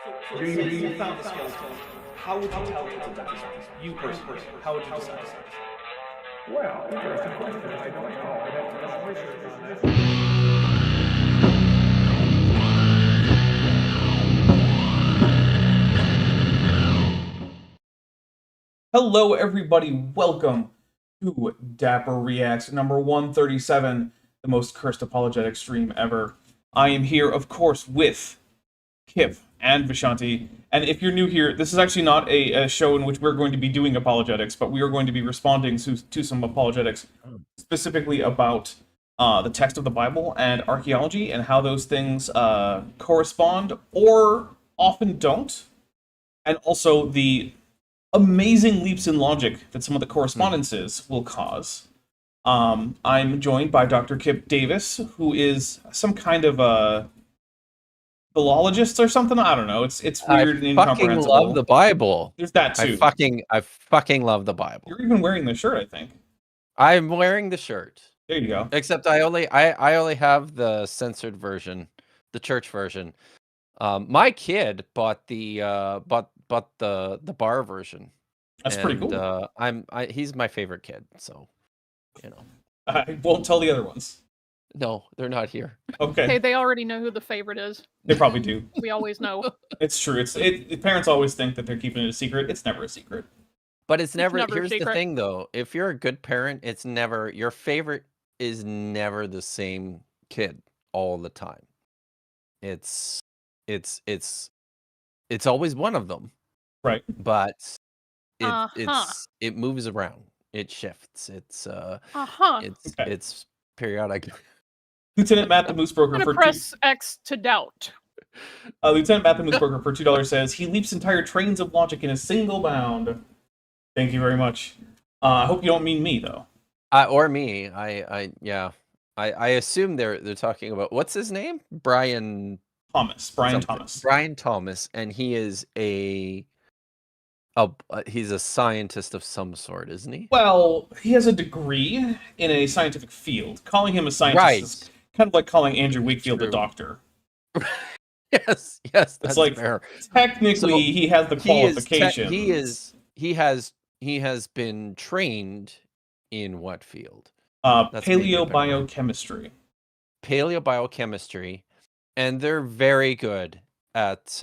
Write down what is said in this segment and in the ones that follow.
You found the skeleton. How would you tell it's a dinosaur? You personally, how would you decide? Well, interesting question. I don't know. I'd have to do some research on that. Hello, everybody. Welcome to Dapper Reacts number 137, the most cursed apologetic stream ever. I am here, of course, with Kip and Vishanti. And if you're new here, this is actually not a show in which we're going to be doing apologetics, but we are going to be responding to some apologetics, specifically about the text of the Bible and archaeology and how those things correspond or often don't. And also the amazing leaps in logic that some of the correspondences will cause. I'm joined by Dr. Kip Davis, who is some kind of a philologist or something. I don't know. It's weird and incomprehensible. I fucking love the Bible. There's that too. I fucking love the Bible. You're even wearing the shirt, I think. I'm wearing the shirt. There you go. Except I only have the censored version, the church version. My kid bought the bar version. That's pretty cool. He's my favorite kid, so you know. I won't tell the other ones. No, they're not here. Okay. Hey, they already know who the favorite is. They probably do. We always know. It's true. Parents always think that they're keeping it a secret. It's never a secret. But it's never here's a the thing though. If you're a good parent, it's never your favorite is never the same kid all the time. It's always one of them. Right. But it moves around. It shifts. It's periodic. Lieutenant Matt the Moose Broker I'm for gonna press X to doubt. Lieutenant Matt the Moose Broker for $2 says he leaps entire trains of logic in a single bound. Thank you very much. I hope you don't mean me though. Or me. I assume they're talking about what's his name? Brian Thomas. Brian Thomas, and he is he's a scientist of some sort, isn't he? Well, he has a degree in a scientific field. Calling him a scientist is kind of like calling Andrew Wakefield a doctor. Yes, that's it's like fair. Technically, he has the qualifications. He has been trained in what field? Paleobiochemistry. Paleobiochemistry, and they're very good at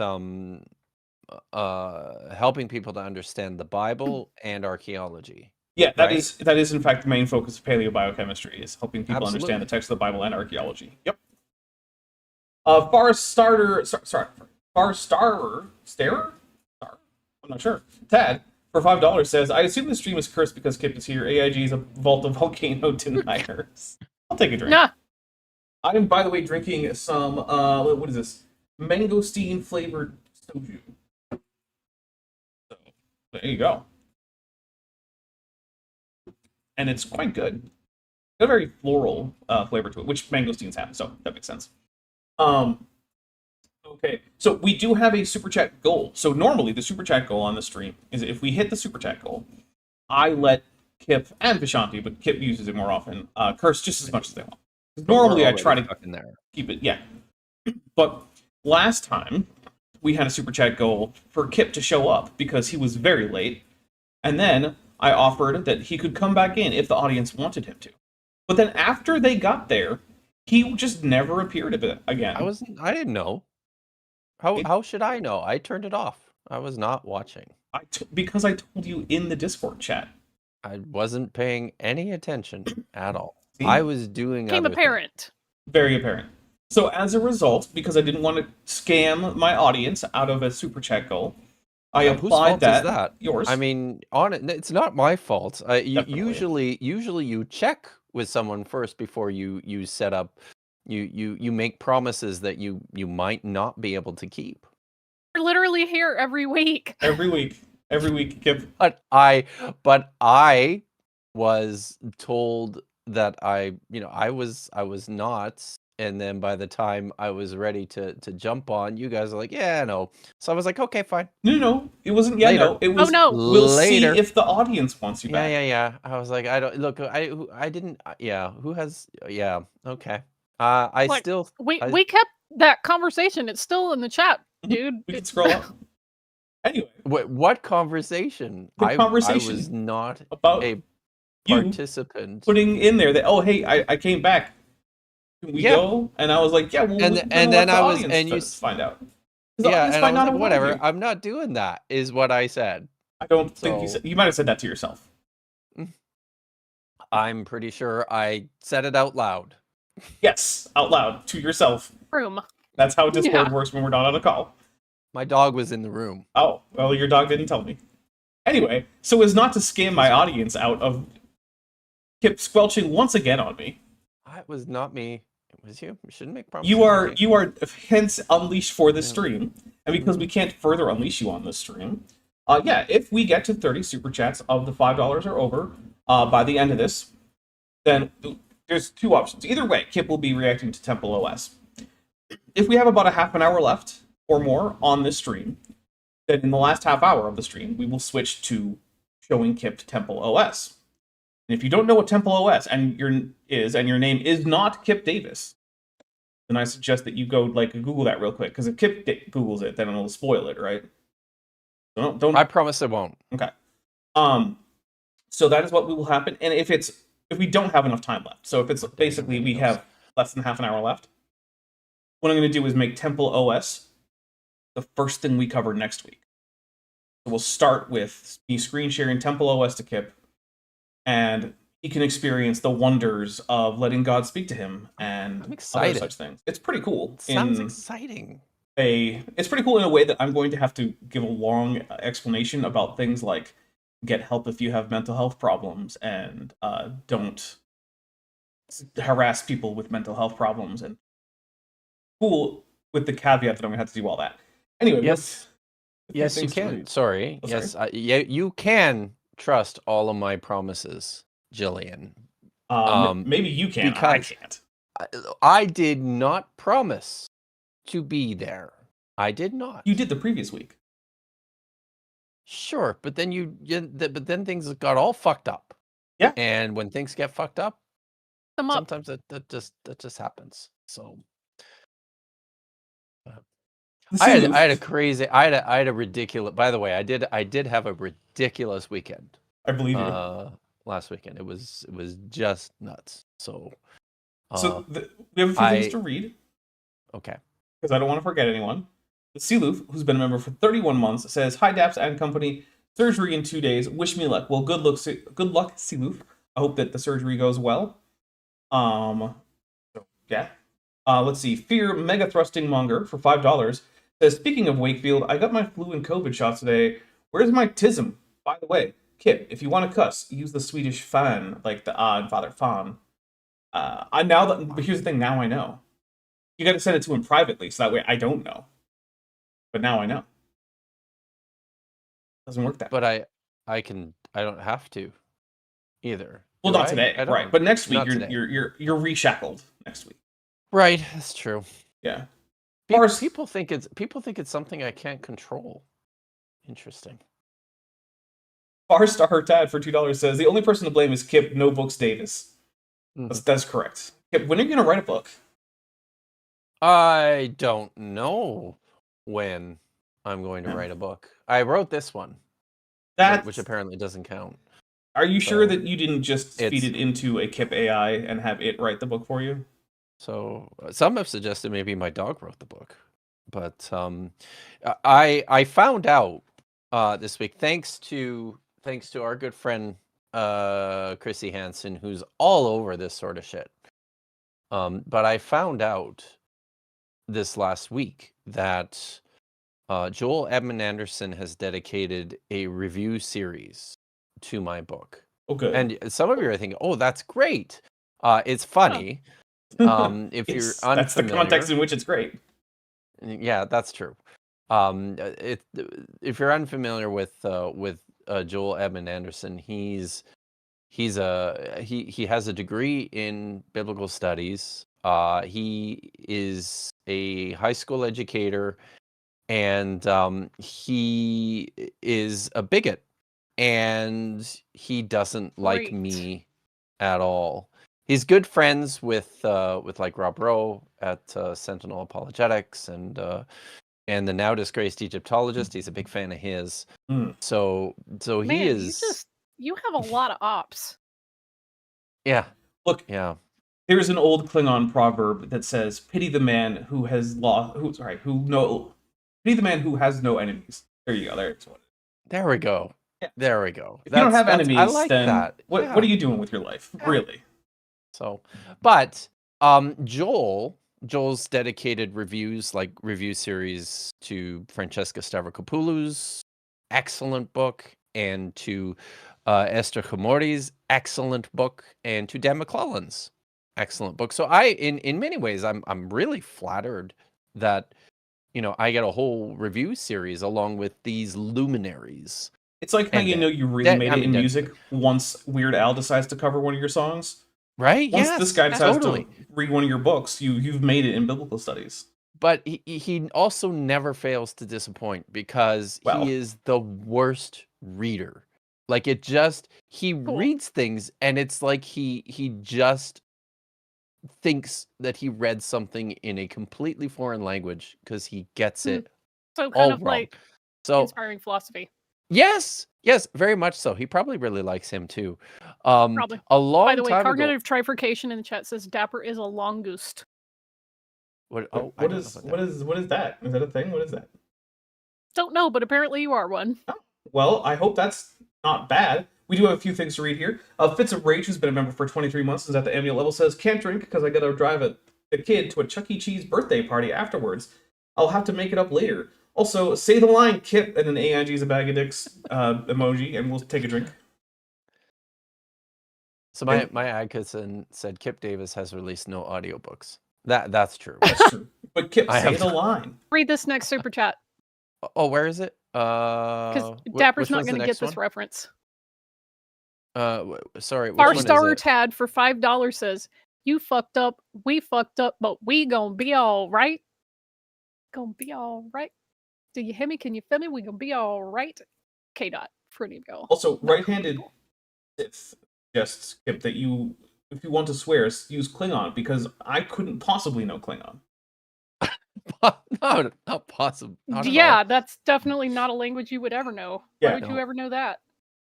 helping people to understand the Bible and archaeology. Yeah, that is in fact the main focus of paleobiochemistry, is helping people understand the text of the Bible and archaeology. Yep. Starer? I'm not sure. Tad, for $5 says, I assume the stream is cursed because Kip is here. AIG is a vault of volcano deniers. I'll take a drink. Nah. I am, by the way, drinking some, what is this? Mangosteen flavored soju. So, there you go. And it's quite good. It's got a very floral flavor to it, which mangosteens have, so that makes sense. Okay, so we do have a super chat goal. So normally the super chat goal on the stream is if we hit the super chat goal, I let Kip and Vishanti, but Kip uses it more often, curse just as much as they want. Normally I try to keep it, yeah. But last time we had a super chat goal for Kip to show up because he was very late, and then I offered that he could come back in if the audience wanted him to. But then after they got there, he just never appeared again. I didn't know. How should I know? I turned it off. I was not watching. Because I told you in the Discord chat. I wasn't paying any attention at all. See? I was doing Became apparent. Very apparent. So as a result, because I didn't want to scam my audience out of a super chat goal, I applied that. Yours. I mean, it's not my fault. Usually you check with someone first before you set up. You make promises that you might not be able to keep. We're literally here every week. Every week, Kip. But I was told that I was not, and then by the time I was ready to jump on, you guys are like, yeah, no. So I was like, okay, fine. No, it wasn't. Yeah, later. No, it was. Oh no, we'll later. See if the audience wants you back. Yeah. I was like, I don't look. I didn't. Yeah, who has? Yeah, okay. We kept that conversation. It's still in the chat. Dude. We can scroll up. Anyway, What conversation? the I conversation was not about a you participant. putting in there that, oh, hey, I came back. Can we Yeah. go? And I was like, yeah, well, And we're and gonna then let the I was audience and you find out. 'Cause the yeah, audience and I might was not like, have heard whatever, you. I'm not doing that, is what I said. I don't think you So- said. You might have said that to yourself. I'm pretty sure I said it out loud. Yes, out loud to yourself. Room. That's how Discord Yeah. works when we're not on a call. My dog was in the room. Oh, well, your dog didn't tell me. Anyway, so as not to scam my audience out of Kip squelching once again on me, It was not me. It was you. You shouldn't make promises. you are to me. you are hence unleashed for this Yeah. stream, and because we can't further unleash you on this stream, yeah, if we get to 30 super chats of the $5 or over by the end of this, then there's two options. Either way, Kip will be reacting to Temple OS. If we have about a half an hour left or more on this stream, then in the last half hour of the stream, we will switch to showing Kip Temple OS. And if you don't know what Temple OS and your name is not Kip Davis, then I suggest that you go Google that real quick, because if Kip Googles it, then it'll spoil it, right? So don't. I promise it won't. Okay. So that is what will happen, and if we don't have enough time left, so if it's basically we have less than half an hour left, what I'm going to do is make Temple OS the first thing we cover next week. So we'll start with me screen sharing Temple OS to Kip, and he can experience the wonders of letting God speak to him and I'm other excited. such things. It's pretty cool. Sounds exciting. It's pretty cool in a way that I'm going to have to give a long explanation about things like get help if you have mental health problems, and don't harass people with mental health problems, and cool with the caveat that I'm going to have to do all that. Anyway, Yes. Yes, you things to can. read. Sorry. Oh, sorry. Yes, you can trust all of my promises, Jillian. Maybe you can. I because- can't. I did not promise to be there. I did not. You did the previous week. Sure, but then but then things got all fucked up. Yeah. And when things get fucked up, Them up. sometimes that just happens. So I had a crazy, I had a ridiculous. By the way, I did have a ridiculous weekend. I believe you. Last weekend it was just nuts. So So we have a few things to read, okay. because I don't want to forget anyone. The Sealoof, who's been a member for 31 months, says, "Hi Daps and company. Surgery in 2 days. Wish me luck." Well, good luck, Sealoof. I hope that the surgery goes well. So yeah. Let's see. Fear Mega Thrusting Monger for $5 says, "Speaking of Wakefield, I got my flu and COVID shots today. Where's my tism? By the way, Kip, if you want to cuss, use the Swedish fan, like the in Father Fan." But here's the thing. Now I know. You got to send it to him privately, so that way I don't know. But now I know. Doesn't work that way. But I don't have to either. Well, Do not I? today, I don't- right? But next week not you're today. you're reshackled next week. Right, that's true. Yeah. People think it's something I can't control. Interesting. Farstar Tad for $2 says, "The only person to blame is Kip, no books Davis." Mhm. That's correct. Kip, when are you gonna write a book? I don't know when I'm going to Yeah. write a book. I wrote this one, which apparently doesn't count. Are you sure so that you didn't just feed it into a Kip AI and have it write the book for you? So some have suggested maybe my dog wrote the book, but I found out this week thanks to our good friend Chrissy Hansen, who's all over this sort of shit. But I found out this last week that Joel Edmund Anderson has dedicated a review series to my book. Oh, good. And some of you are thinking, "Oh, that's great. It's funny." If you're Yes, unfamiliar, that's the context in which it's great. yeah, that's true. If you're unfamiliar with Joel Edmund Anderson, he has a degree in biblical studies. He is a high school educator, and he is a bigot, and he doesn't like Great. me at all. He's good friends with like Rob Rowe at Sentinel Apologetics, and and the now disgraced Egyptologist. He's a big fan of his. Mm. So he Man, is. you have a lot of ops. Yeah. Look, Yeah. there's an old Klingon proverb that says, "Pity the man who has lost. Pity the man who has no enemies." There you go. There's one. There we go. Yeah. There we go. If you don't have enemies, I like then that. what Yeah. are you doing with your life, really? So, but Joel's dedicated review series to Francesca Stavrakopoulos, excellent book, and to Esther Chamorri's excellent book, and to Dan McClellan's excellent book. So in many ways, I'm really flattered that I get a whole review series along with these luminaries. It's like how And you Dan. know you really made I it mean, in Dan- music once Weird Al decides to cover one of your songs. Right? Once Yes, this guy decides totally. to read one of your books, you've made it in biblical studies. But he also never fails to disappoint because Well. he is the worst reader. Like he reads things and it's like he just thinks that he read something in a completely foreign language because he gets it So all kind of wrong. like So inspiring philosophy. yes, very much so. He probably really likes him too. Probably. A long By the way, time ago. cognitive trifurcation in the chat says Dapper is a longoose. What? What Oh, I don't know is about what that. is what is that? Is that a thing? What is that? Don't know, but apparently you are one. Well, I hope that's not bad. We do have a few things to read here. Fits of Rage, who's been a member for 23 months, is at the annual level, says, "Can't drink because I gotta drive the kid to a Chuck E. Cheese birthday party afterwards. I'll have to make it up later. Also, say the line, Kip, and then AIG's a bag of dicks emoji, and we'll take a drink." So my Atkinson said Kip Davis has released no audiobooks. That's true. That's true. But Kip, I say have the to- line. Read this next super chat Oh, where is it? because Wh- Dapper's which not one's the going to get next this one? reference. Sorry, which one is Farstar it? Tad for $5 says, "You fucked up, we fucked up, but we gonna be all right. Gonna be all right. Do you hear me? Can you feel me? We gonna be all right." K dot for any of y'all. Also, right-handed Sith suggests, Kip, that if you want to swear, use Klingon, because I couldn't possibly know Klingon. No, not possible. Not at Yeah, all. that's definitely not a language you would ever know. Yeah. Why would you No. ever know that?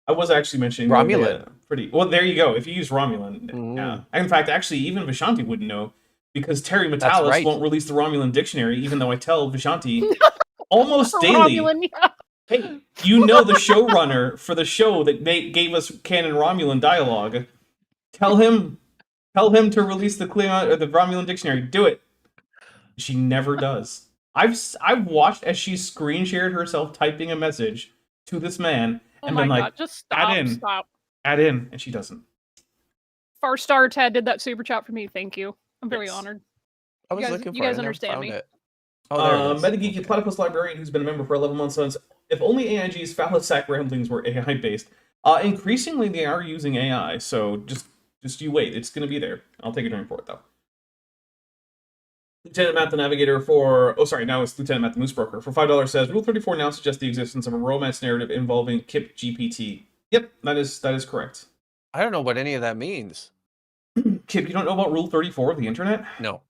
I was actually mentioning Romulan. pretty well. There you go. If you use Romulan, yeah. In fact, actually, even Vishanti wouldn't know because Terry Metalis right. won't release the Romulan dictionary, even though I tell Vishanti almost daily. Romulan, yeah. Hey, you know the showrunner for the show that gave us canon Romulan dialogue. Tell him to release the Klingon or the Romulan dictionary. Do it. She never does. I've watched as she screen shared herself typing a message to this man Oh and my been like, god, just stop, in. stop. add in, and she doesn't. Farstar Tad did that super chat for me. Thank you. I'm very Yes. honored. I was guys- looking for you guys it. I never understand found me. it. Oh, there it is. Metageek Okay. Platypus Librarian, who's been a member for 11 months, says, "If only AIG's Phallosac ramblings were AI based. Increasingly, they are using AI, so just you wait. It's going to be there. I'll take a drink for it, though." Lieutenant Matt the Navigator now it's Lieutenant Matt the Moose Broker for $5 says, "Rule 34 now suggests the existence of a romance narrative involving Kip GPT." Yep, that is correct. I don't know what any of that means. Kip, you don't know about Rule 34 of the internet? No,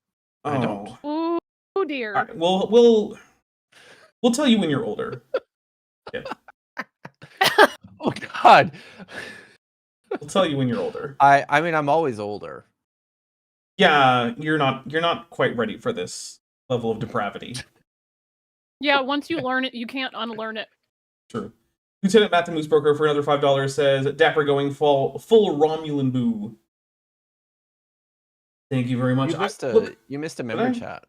I don't. Oh. Oh dear. All right, we'll tell you when you're older. Oh God. We'll tell you when you're older. I mean, I'm always older. Yeah, you're not quite ready for this level of depravity. Yeah, once you learn it, you can't unlearn it. True. Lieutenant Matt the Moose Broker for another $5 says, "Dapper going full Romulan boo." Thank you very much. You missed a member I? chat.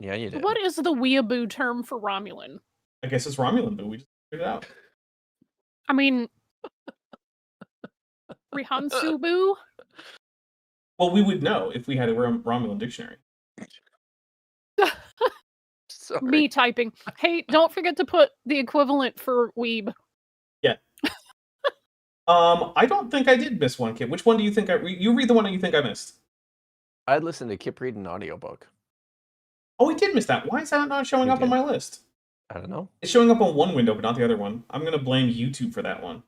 Yeah, you did. What is the weeaboo term for Romulan? I guess it's Romulan boo. We just figured it out. I mean, Rihansu boo? Well, we would know if we had a Romulan dictionary. Sorry. Me typing. Hey, don't forget to put the equivalent for weeb. I don't think I did miss one, Kip. Which one do you think you read the one that you think I missed? I'd listen to Kip read an audiobook. Oh, we did miss that. Why is that not showing We up on did. my list? I don't know. It's showing up on one window, but not the other one. I'm gonna blame YouTube for that one.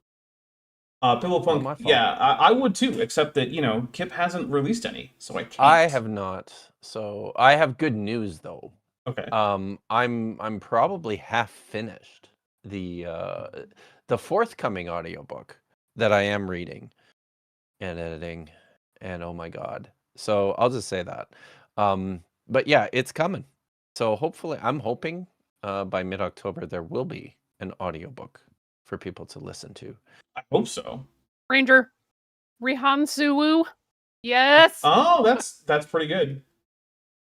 Pillow Punk, my fault. yeah, I would too, except that Kip hasn't released any, so I can't. I have not. So I have good news though. Okay. I'm probably half finished the forthcoming audiobook that I am reading and editing, and oh my god. So I'll just say that. But yeah, it's coming. So hopefully, I'm hoping by mid-October there will be an audiobook for people to listen to. I hope so. Ranger, Rihansuwu. Yes. Oh, that's pretty good.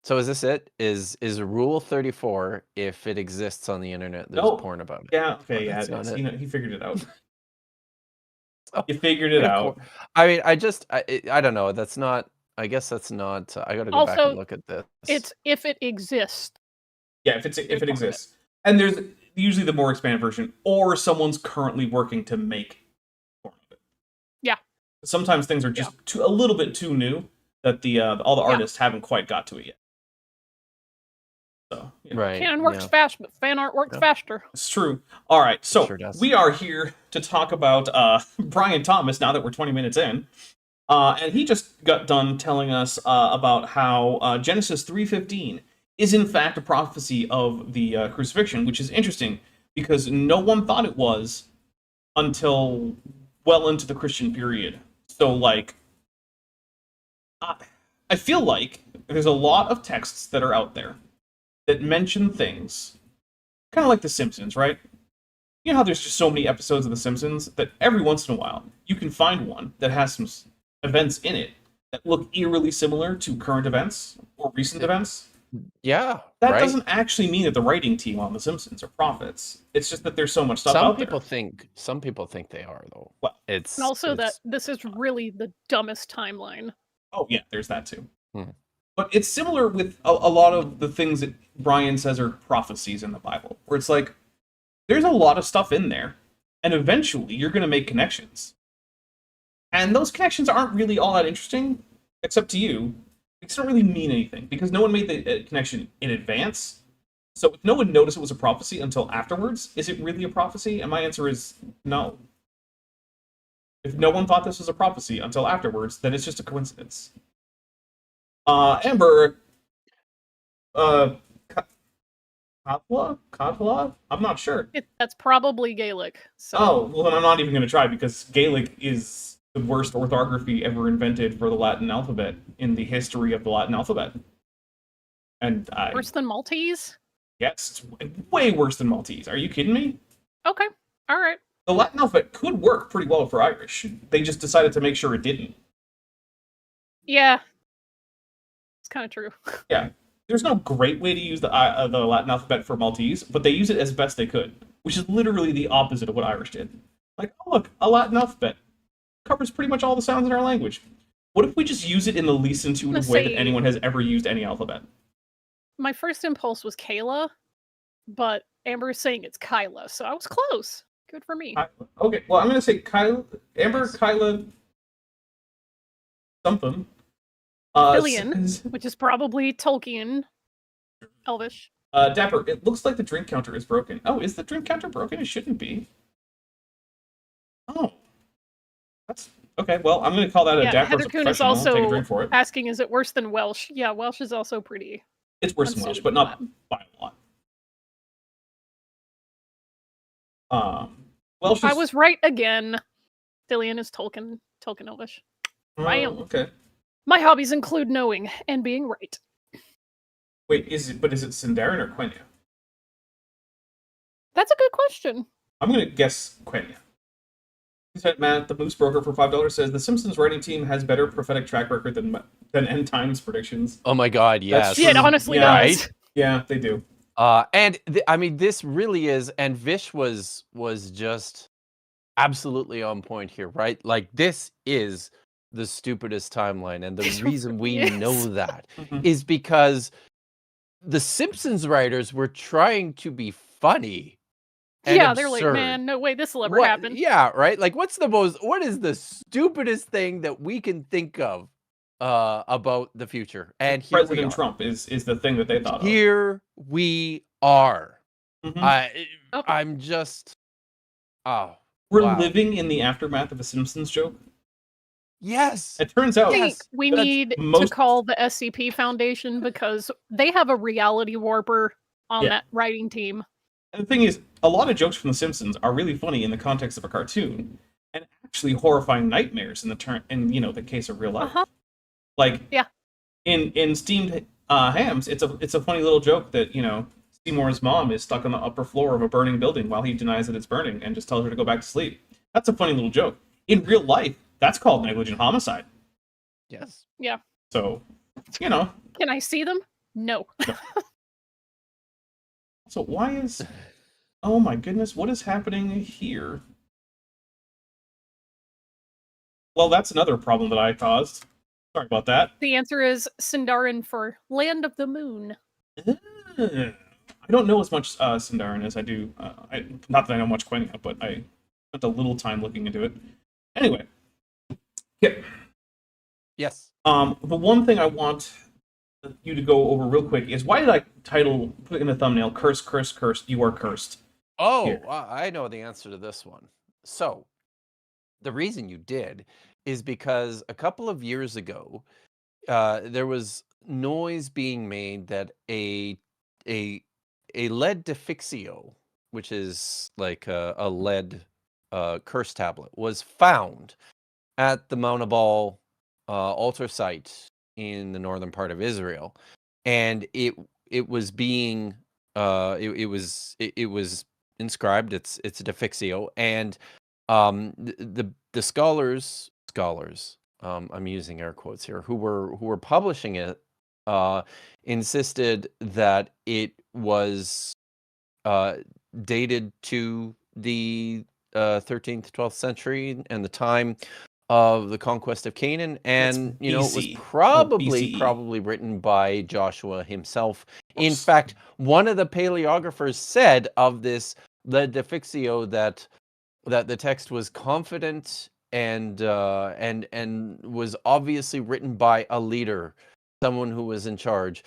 So is this it? Is Rule 34, if it exists on the internet, there's No. porn about it? Yeah. Okay. Oh, Yeah. that's It not is. it. He figured it out. Oh, You figured it of out. course. I mean, I don't know. That's not. I guess that's not. I got to go back Also, and look at this. It's if it exists. Yeah. If it part of it. exists, and there's usually the more expanded version, or someone's currently working to make form of it. Yeah. Sometimes things are just a little bit too new that all the artists haven't quite got to it yet. So Right. Canon works fast, but fan art works faster. It's true. All right, so Sure does. we are here to talk about Brian Thomas now that we're 20 minutes in. And he just got done telling us about how Genesis 3:15 is in fact a prophecy of the crucifixion, which is interesting because no one thought it was until well into the Christian period. So, like, I feel like there's a lot of texts that are out there that mention things, kind of like The Simpsons, right? You know how there's just so many episodes of The Simpsons that every once in a while you can find one that has some events in it that look eerily similar to current events or recent events. Yeah. That doesn't actually mean that the writing team on The Simpsons are prophets. It's just that there's so much stuff out there. Some people think they are, though. Well, it's And also that this is really the dumbest timeline. Oh yeah, there's that too. Hmm. But it's similar with a lot of the things that Brian says are prophecies in the Bible, where it's like, there's a lot of stuff in there, and eventually you're going to make connections. And those connections aren't really all that interesting, except to you. It doesn't really mean anything, because no one made the connection in advance. So if no one noticed it was a prophecy until afterwards, is it really a prophecy? And my answer is no. If no one thought this was a prophecy until afterwards, then it's just a coincidence. Amber, Katla? I'm not sure. That's probably Gaelic. So. Oh, well then I'm not even going to try, because Gaelic is the worst orthography ever invented for the Latin alphabet in the history of the Latin alphabet. And Worse than Maltese? Yes, it's way worse than Maltese. Are you kidding me? Okay, all right. The Latin alphabet could work pretty well for Irish. They just decided to make sure it didn't. Yeah. It's kind of true. Yeah. There's no great way to use the Latin alphabet for Maltese, but they use it as best they could, which is literally the opposite of what Irish did. Like, oh look, a Latin alphabet covers pretty much all the sounds in our language. What if we just use it in the least intuitive way that anyone has ever used any alphabet? My first impulse was Kayla, but Amber is saying it's Kyla, so I was close. Good for me. Okay, well, I'm going to say Amber, Kyla, something. Billion, which is probably Tolkien, Elvish. Dapper, it looks like the drink counter is broken. Oh, is the drink counter broken? It shouldn't be. Oh. That's... Okay, well, I'm going to call that a Dapper. Heather Kuhn is also asking, is it worse than Welsh? Yeah, Welsh is also pretty... It's worse than Welsh, but not by a lot. Welsh is... I was right again. Dillian is Tolkien Elvish. Okay. My hobbies include knowing and being right. Wait, is it Sindarin or Quenya? That's a good question. I'm going to guess Quenya. Matt, the Moose Broker for $5 says the Simpsons writing team has better prophetic track record than End Times predictions. Oh my god, yes. Yeah, it honestly does. Yeah, they do. And I mean, this really is, and Vish was just absolutely on point here, right? Like, this is the stupidest timeline, and the reason we know that is because the Simpsons writers were trying to be funny. Yeah, they're like, man, no way this will ever happen. Yeah, right? Like, what is the stupidest thing that we can think of about the future? And here President Trump is the thing that they thought of. Here we are. Mm-hmm. I'm just... Oh, We're living in the aftermath of a Simpsons joke. Yes. It turns I out think we that's need to most- call the SCP Foundation because they have a reality warper on Yeah. that writing team. And the thing is, a lot of jokes from The Simpsons are really funny in the context of a cartoon, and actually horrifying nightmares in the case of real life. Uh-huh. Like, Yeah. in Steamed Hams, it's a funny little joke that Seymour's mom is stuck on the upper floor of a burning building while he denies that it's burning and just tells her to go back to sleep. That's a funny little joke. In real life, that's called negligent homicide. Yes. Yeah. So, Can I see them? No. So why is... Oh my goodness, what is happening here? Well, that's another problem that I caused. Sorry about that. The answer is Sindarin for Land of the Moon. I don't know as much Sindarin as I do. Not that I know much Quenya, but I spent a little time looking into it. Anyway. Yeah. Yes. The one thing I want you to go over real quick is why did I put it in the thumbnail, curse, curse, curse, you are cursed? Oh, Here. I know the answer to this one. So, the reason you did is because a couple of years ago, there was noise being made that a lead defixio, which is like a lead curse tablet, was found at the Mount Ebal altar site in the northern part of Israel, and it was being it was inscribed. It's a defixio, and the scholars I'm using air quotes here who were publishing it insisted that it was dated to the 13th 12th century and the time of the conquest of Canaan, and That's it was BC, or probably BCE. written by Joshua himself. In course. fact, one of the paleographers said of this lead defixio that the text was confident and was obviously written by a leader, someone who was in charge.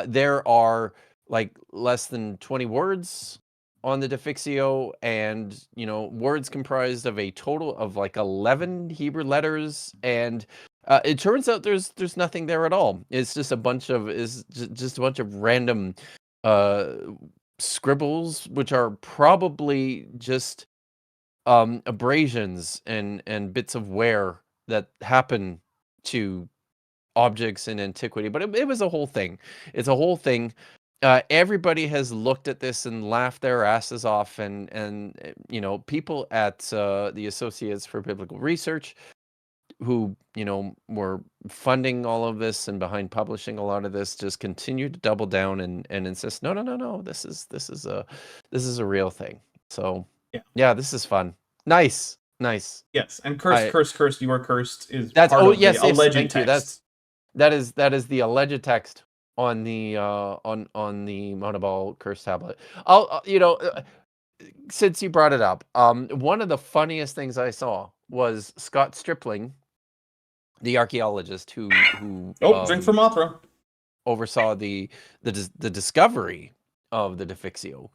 There are like less than 20 words on the defixio, and words comprised of a total of like 11 Hebrew letters, and it turns out there's nothing there at all. It's just a bunch of random scribbles, which are probably just abrasions and bits of wear that happen to objects in antiquity. But it was a whole thing. It's a whole thing. Everybody has looked at this and laughed their asses off, and people at the Associates for Biblical Research, who were funding all of this and behind publishing a lot of this, just continue to double down and insist, no, this is a real thing. So yeah, this is fun. Nice. Yes, and curse, you are cursed is That's part of yes, the alleged thank you. text. That is the alleged text on the on the Mount Ebal curse tablet. I'll since you brought it up, one of the funniest things I saw was Scott Stripling, the archaeologist who Drink for Mothra. oversaw the discovery of the defixio.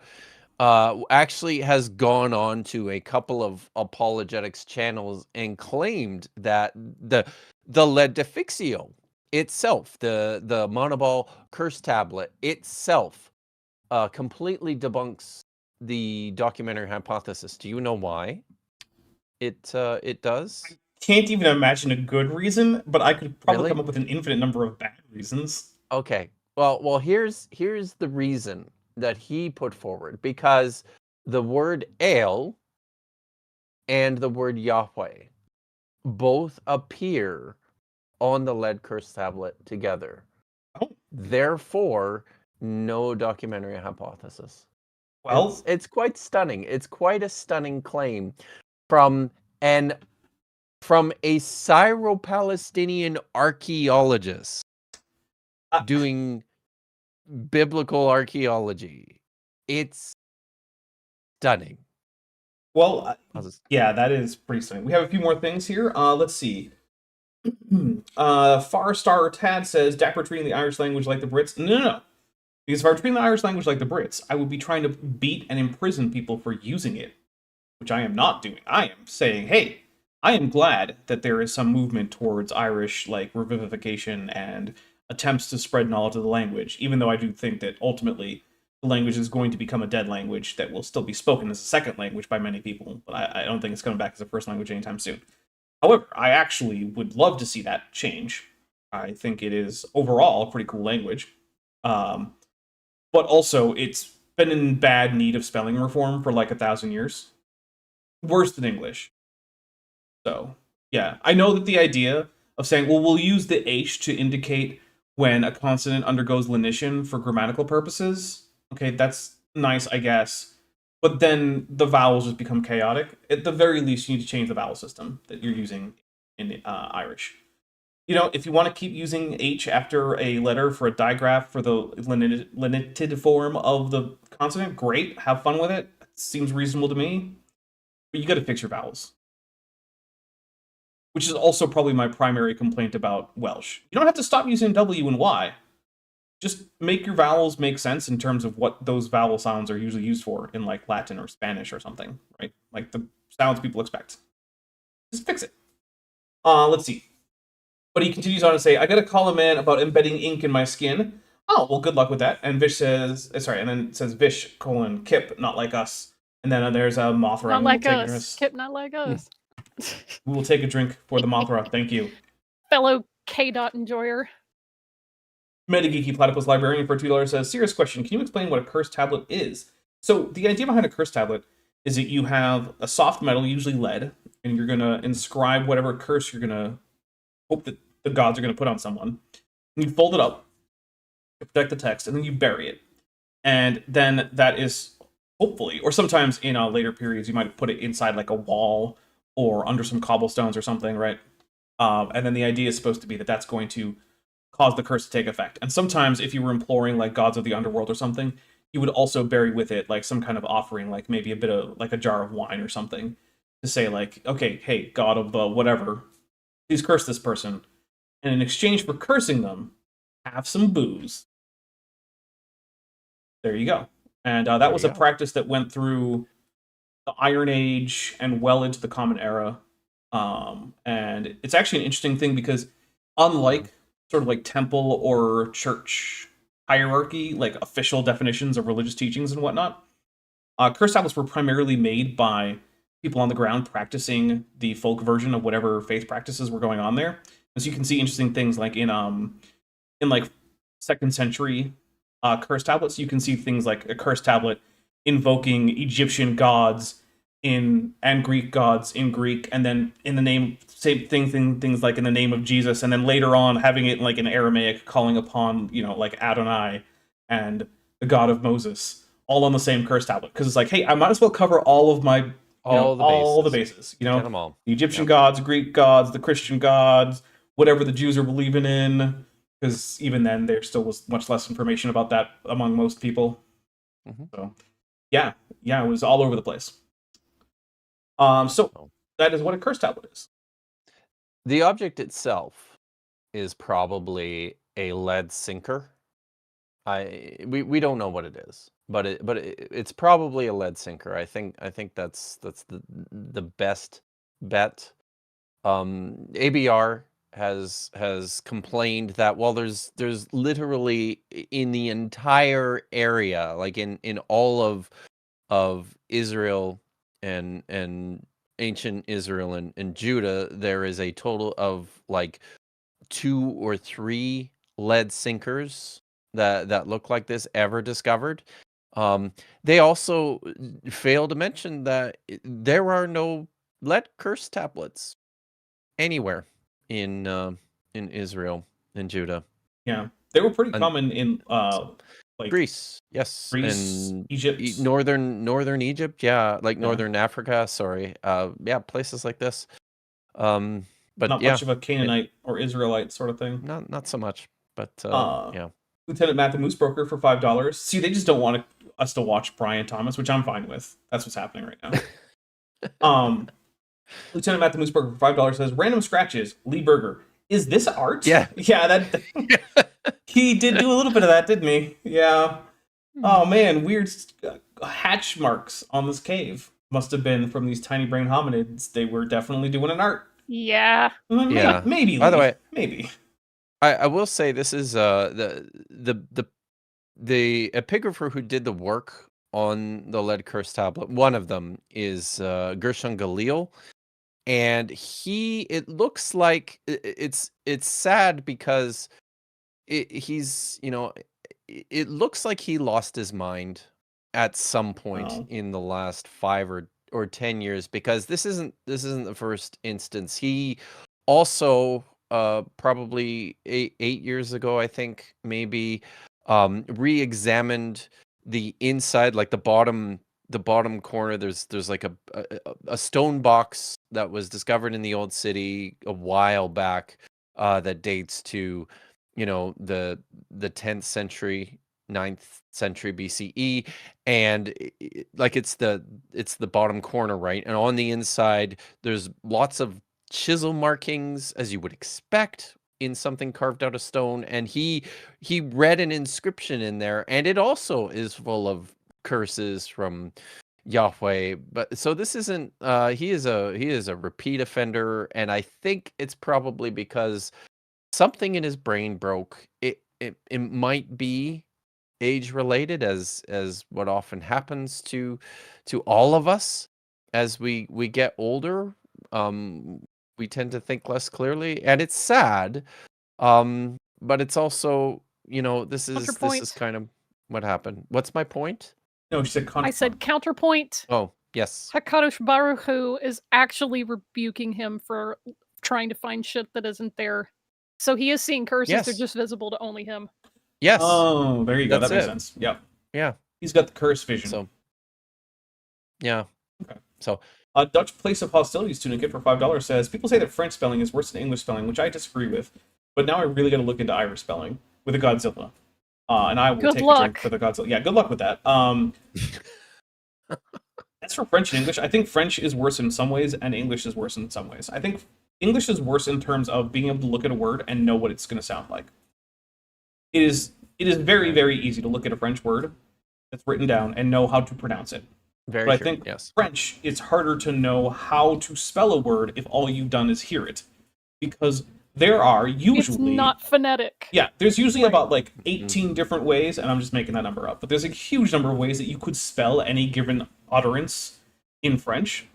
Actually has gone on to a couple of apologetics channels and claimed that the lead defixio itself, the Mount Ebal curse tablet itself, completely debunks the documentary hypothesis. Do you know why it does? I can't even imagine a good reason, but I could probably Really? come up with an infinite number of bad reasons. Okay. Well, here's the reason that he put forward, because the word El and the word Yahweh both appear on the lead curse tablet together. Oh. Therefore, no documentary hypothesis. Well, It's quite stunning. It's quite a stunning claim from a Syro-Palestinian archaeologist doing biblical archaeology. It's stunning. well, yeah, that is pretty stunning. We have a few more things here. Let's see. Farstar Tad says, Dapper treating the Irish language like the Brits. No. Because if I were treating the Irish language like the Brits, I would be trying to beat and imprison people for using it, which I am not doing. I am saying, hey, I am glad that there is some movement towards Irish like revivification and attempts to spread knowledge of the language, even though I do think that ultimately the language is going to become a dead language that will still be spoken as a second language by many people, but I don't think it's coming back as a first language anytime soon. However, I actually would love to see that change. I think it is overall a pretty cool language. Um, but also, it's been in bad need of spelling reform for like 1,000 years. Worse than English. So, yeah, I know that the idea of saying, well, we'll use the H to indicate when a consonant undergoes lenition for grammatical purposes. Okay, that's nice, I guess. But then the vowels just become chaotic. At the very least, you need to change the vowel system that you're using in Irish. You know, if you want to keep using H after a letter for a digraph for the lenited form of the consonant, great. Have fun with it. Seems reasonable to me. But you got to fix your vowels. Which is also probably my primary complaint about Welsh. You don't have to stop using W and Y. Just make your vowels make sense in terms of what those vowel sounds are usually used for in like Latin or Spanish or something, right? Like the sounds people expect. Just fix it. Let's see. But he continues on to say, I gotta call a man about embedding ink in my skin. Oh, well, good luck with that. And Vish says, sorry, and then it says Vish, Kip, not like us. And then there's a Mothra. Not like us. Kip, not like us. We will take a drink for the Mothra. Thank you. Fellow K-Dot enjoyer. Metageeky Platypus Librarian for $2 says, serious question, can you explain what a curse tablet is? So the idea behind a curse tablet is that you have a soft metal, usually lead, and you're going to inscribe whatever curse you're going to hope that the gods are going to put on someone. And you fold it up to protect the text, and then you bury it. And then that is hopefully, or sometimes in later periods, you might put it inside like a wall or under some cobblestones or something, right? And then the idea is supposed to be that that's going to cause the curse to take effect. And sometimes if you were imploring like gods of the underworld or something, you would also bury with it like some kind of offering, like maybe a bit of like a jar of wine or something, to say like, okay, hey, god of the whatever, please curse this person. And in exchange for cursing them, have some booze. There you go. And that was a practice that went through the Iron Age and well into the Common Era. And it's actually an interesting thing because unlike sort of like temple or church hierarchy, like official definitions of religious teachings and whatnot, curse tablets were primarily made by people on the ground practicing the folk version of whatever faith practices were going on there. And so you can see interesting things like in like 2nd century curse tablets, you can see things like a curse tablet invoking Egyptian gods and Greek gods in Greek, and then in the name, same things like in the name of Jesus, and then later on having it like in Aramaic calling upon, you know, like Adonai and the God of Moses, all on the same curse tablet. Because it's like, hey, I might as well cover all of my all the bases. You know, get them all. The Egyptian gods, Greek gods, the Christian gods, whatever the Jews are believing in. Because even then, there still was much less information about that among most people. So, yeah, it was all over the place. So that is what a curse tablet is. The object itself is probably a lead sinker. We don't know what it is, but it's probably a lead sinker. I think that's the best bet. ABR has complained that there's literally in the entire area, like in all of Israel and ancient Israel and Judah, there is a total of like 2 or 3 lead sinkers that look like this ever discovered. They also fail to mention that there are no lead curse tablets anywhere in Israel and Judah. Yeah, they were pretty common in like Greece, yes, Greece, and Egypt, northern Egypt, yeah, like northern Africa. Sorry, yeah, places like this. But not much of a Canaanite or Israelite sort of thing. Not so much, but yeah. Lieutenant Matt the Moose Broker for $5. See, they just don't want us to watch Brian Thomas, which I'm fine with. That's what's happening right now. Lieutenant Matt the Moose Broker for $5 says, random scratches, Lee Berger. Is this art? Yeah. Yeah, that he did do a little bit of that, didn't he? Yeah. Oh man, weird hatch marks on this cave. must have been from these tiny brain hominids. They were definitely doing an art. Yeah. Yeah. Maybe. By the way, maybe. I will say this is the epigrapher who did the work on the lead curse tablet. One of them is Gershon Galil, and it looks like it's sad because he's it looks like he lost his mind at some point Oh. in the last 5 or 10 years, because this isn't the first instance. He also probably 8 years ago, I think, maybe re-examined the inside, like the bottom corner. There's like a stone box that was discovered in the old city a while back, that dates to the 10th century, 9th century BCE, and like it's the bottom corner, right? And on the inside there's lots of chisel markings, as you would expect in something carved out of stone, and he read an inscription in there, and it also is full of curses from Yahweh. But so this isn't he is a repeat offender, and I think it's probably because something in his brain broke. It might be age related, as what often happens to all of us as we get older. We tend to think less clearly, and it's sad. But it's also, this is Counterpoint. kind of what happened. What's my point? No, she said I said counterpoint. Oh, yes. Hakadosh Baruch Hu is actually rebuking him for trying to find shit that isn't there. So he is seeing curses, they're Yes. just visible to only him. Yes. Oh, there you go. That's That makes it. sense. Yep. Yeah. He's got the curse vision. So, yeah. Okay. So, Dutch Place of Hostilities Tunicate for $5 says, people say that French spelling is worse than English spelling, which I disagree with. But now I really got to look into Irish spelling with a Godzilla. And I will Good take a luck. drink for the Godzilla. Yeah, good luck with that. As for French and English, I think French is worse in some ways and English is worse in some ways. I think English is worse in terms of being able to look at a word and know what it's going to sound like. It is very, very easy to look at a French word that's written down and know how to pronounce it. very But I true. think Yes. French, it's harder to know how to spell a word if all you've done is hear it. Because there are usually... It's not phonetic. Yeah, there's usually Right. about like 18 different ways, and I'm just making that number up, but there's a huge number of ways that you could spell any given utterance in French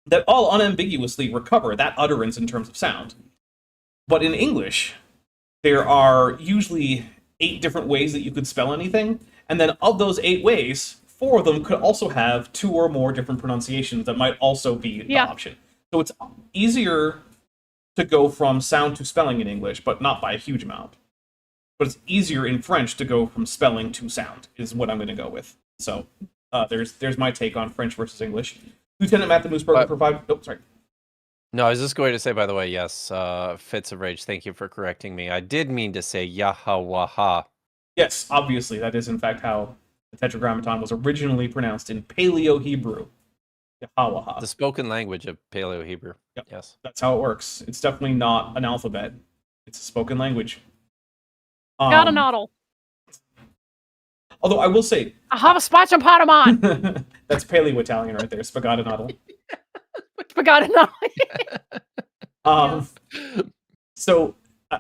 that all unambiguously recover that utterance in terms of sound. But in English, there are usually 8 different ways that you could spell anything, and then of those 8 ways, 4 of them could also have 2 or more different pronunciations that might also be the Yeah. option. So it's easier to go from sound to spelling in English, but not by a huge amount. But it's easier in French to go from spelling to sound, is what I'm going to go with. So there's my take on French versus English. Lieutenant Matt the Moose Burger for 5... Oh, sorry. No, I was just going to say, by the way, yes, Fits of Rage, thank you for correcting me. I did mean to say Yahawaha. Yes, obviously, that is in fact how the Tetragrammaton was originally pronounced in Paleo-Hebrew. Yahawaha. The spoken language of Paleo-Hebrew. Yep. Yes. That's how it works. It's definitely not an alphabet. It's a spoken language. Got a noddle. Although I will say... I have a spatch and Patamon! That's Paleo-Italian right there, Spagatinaddle. Got a noddle. So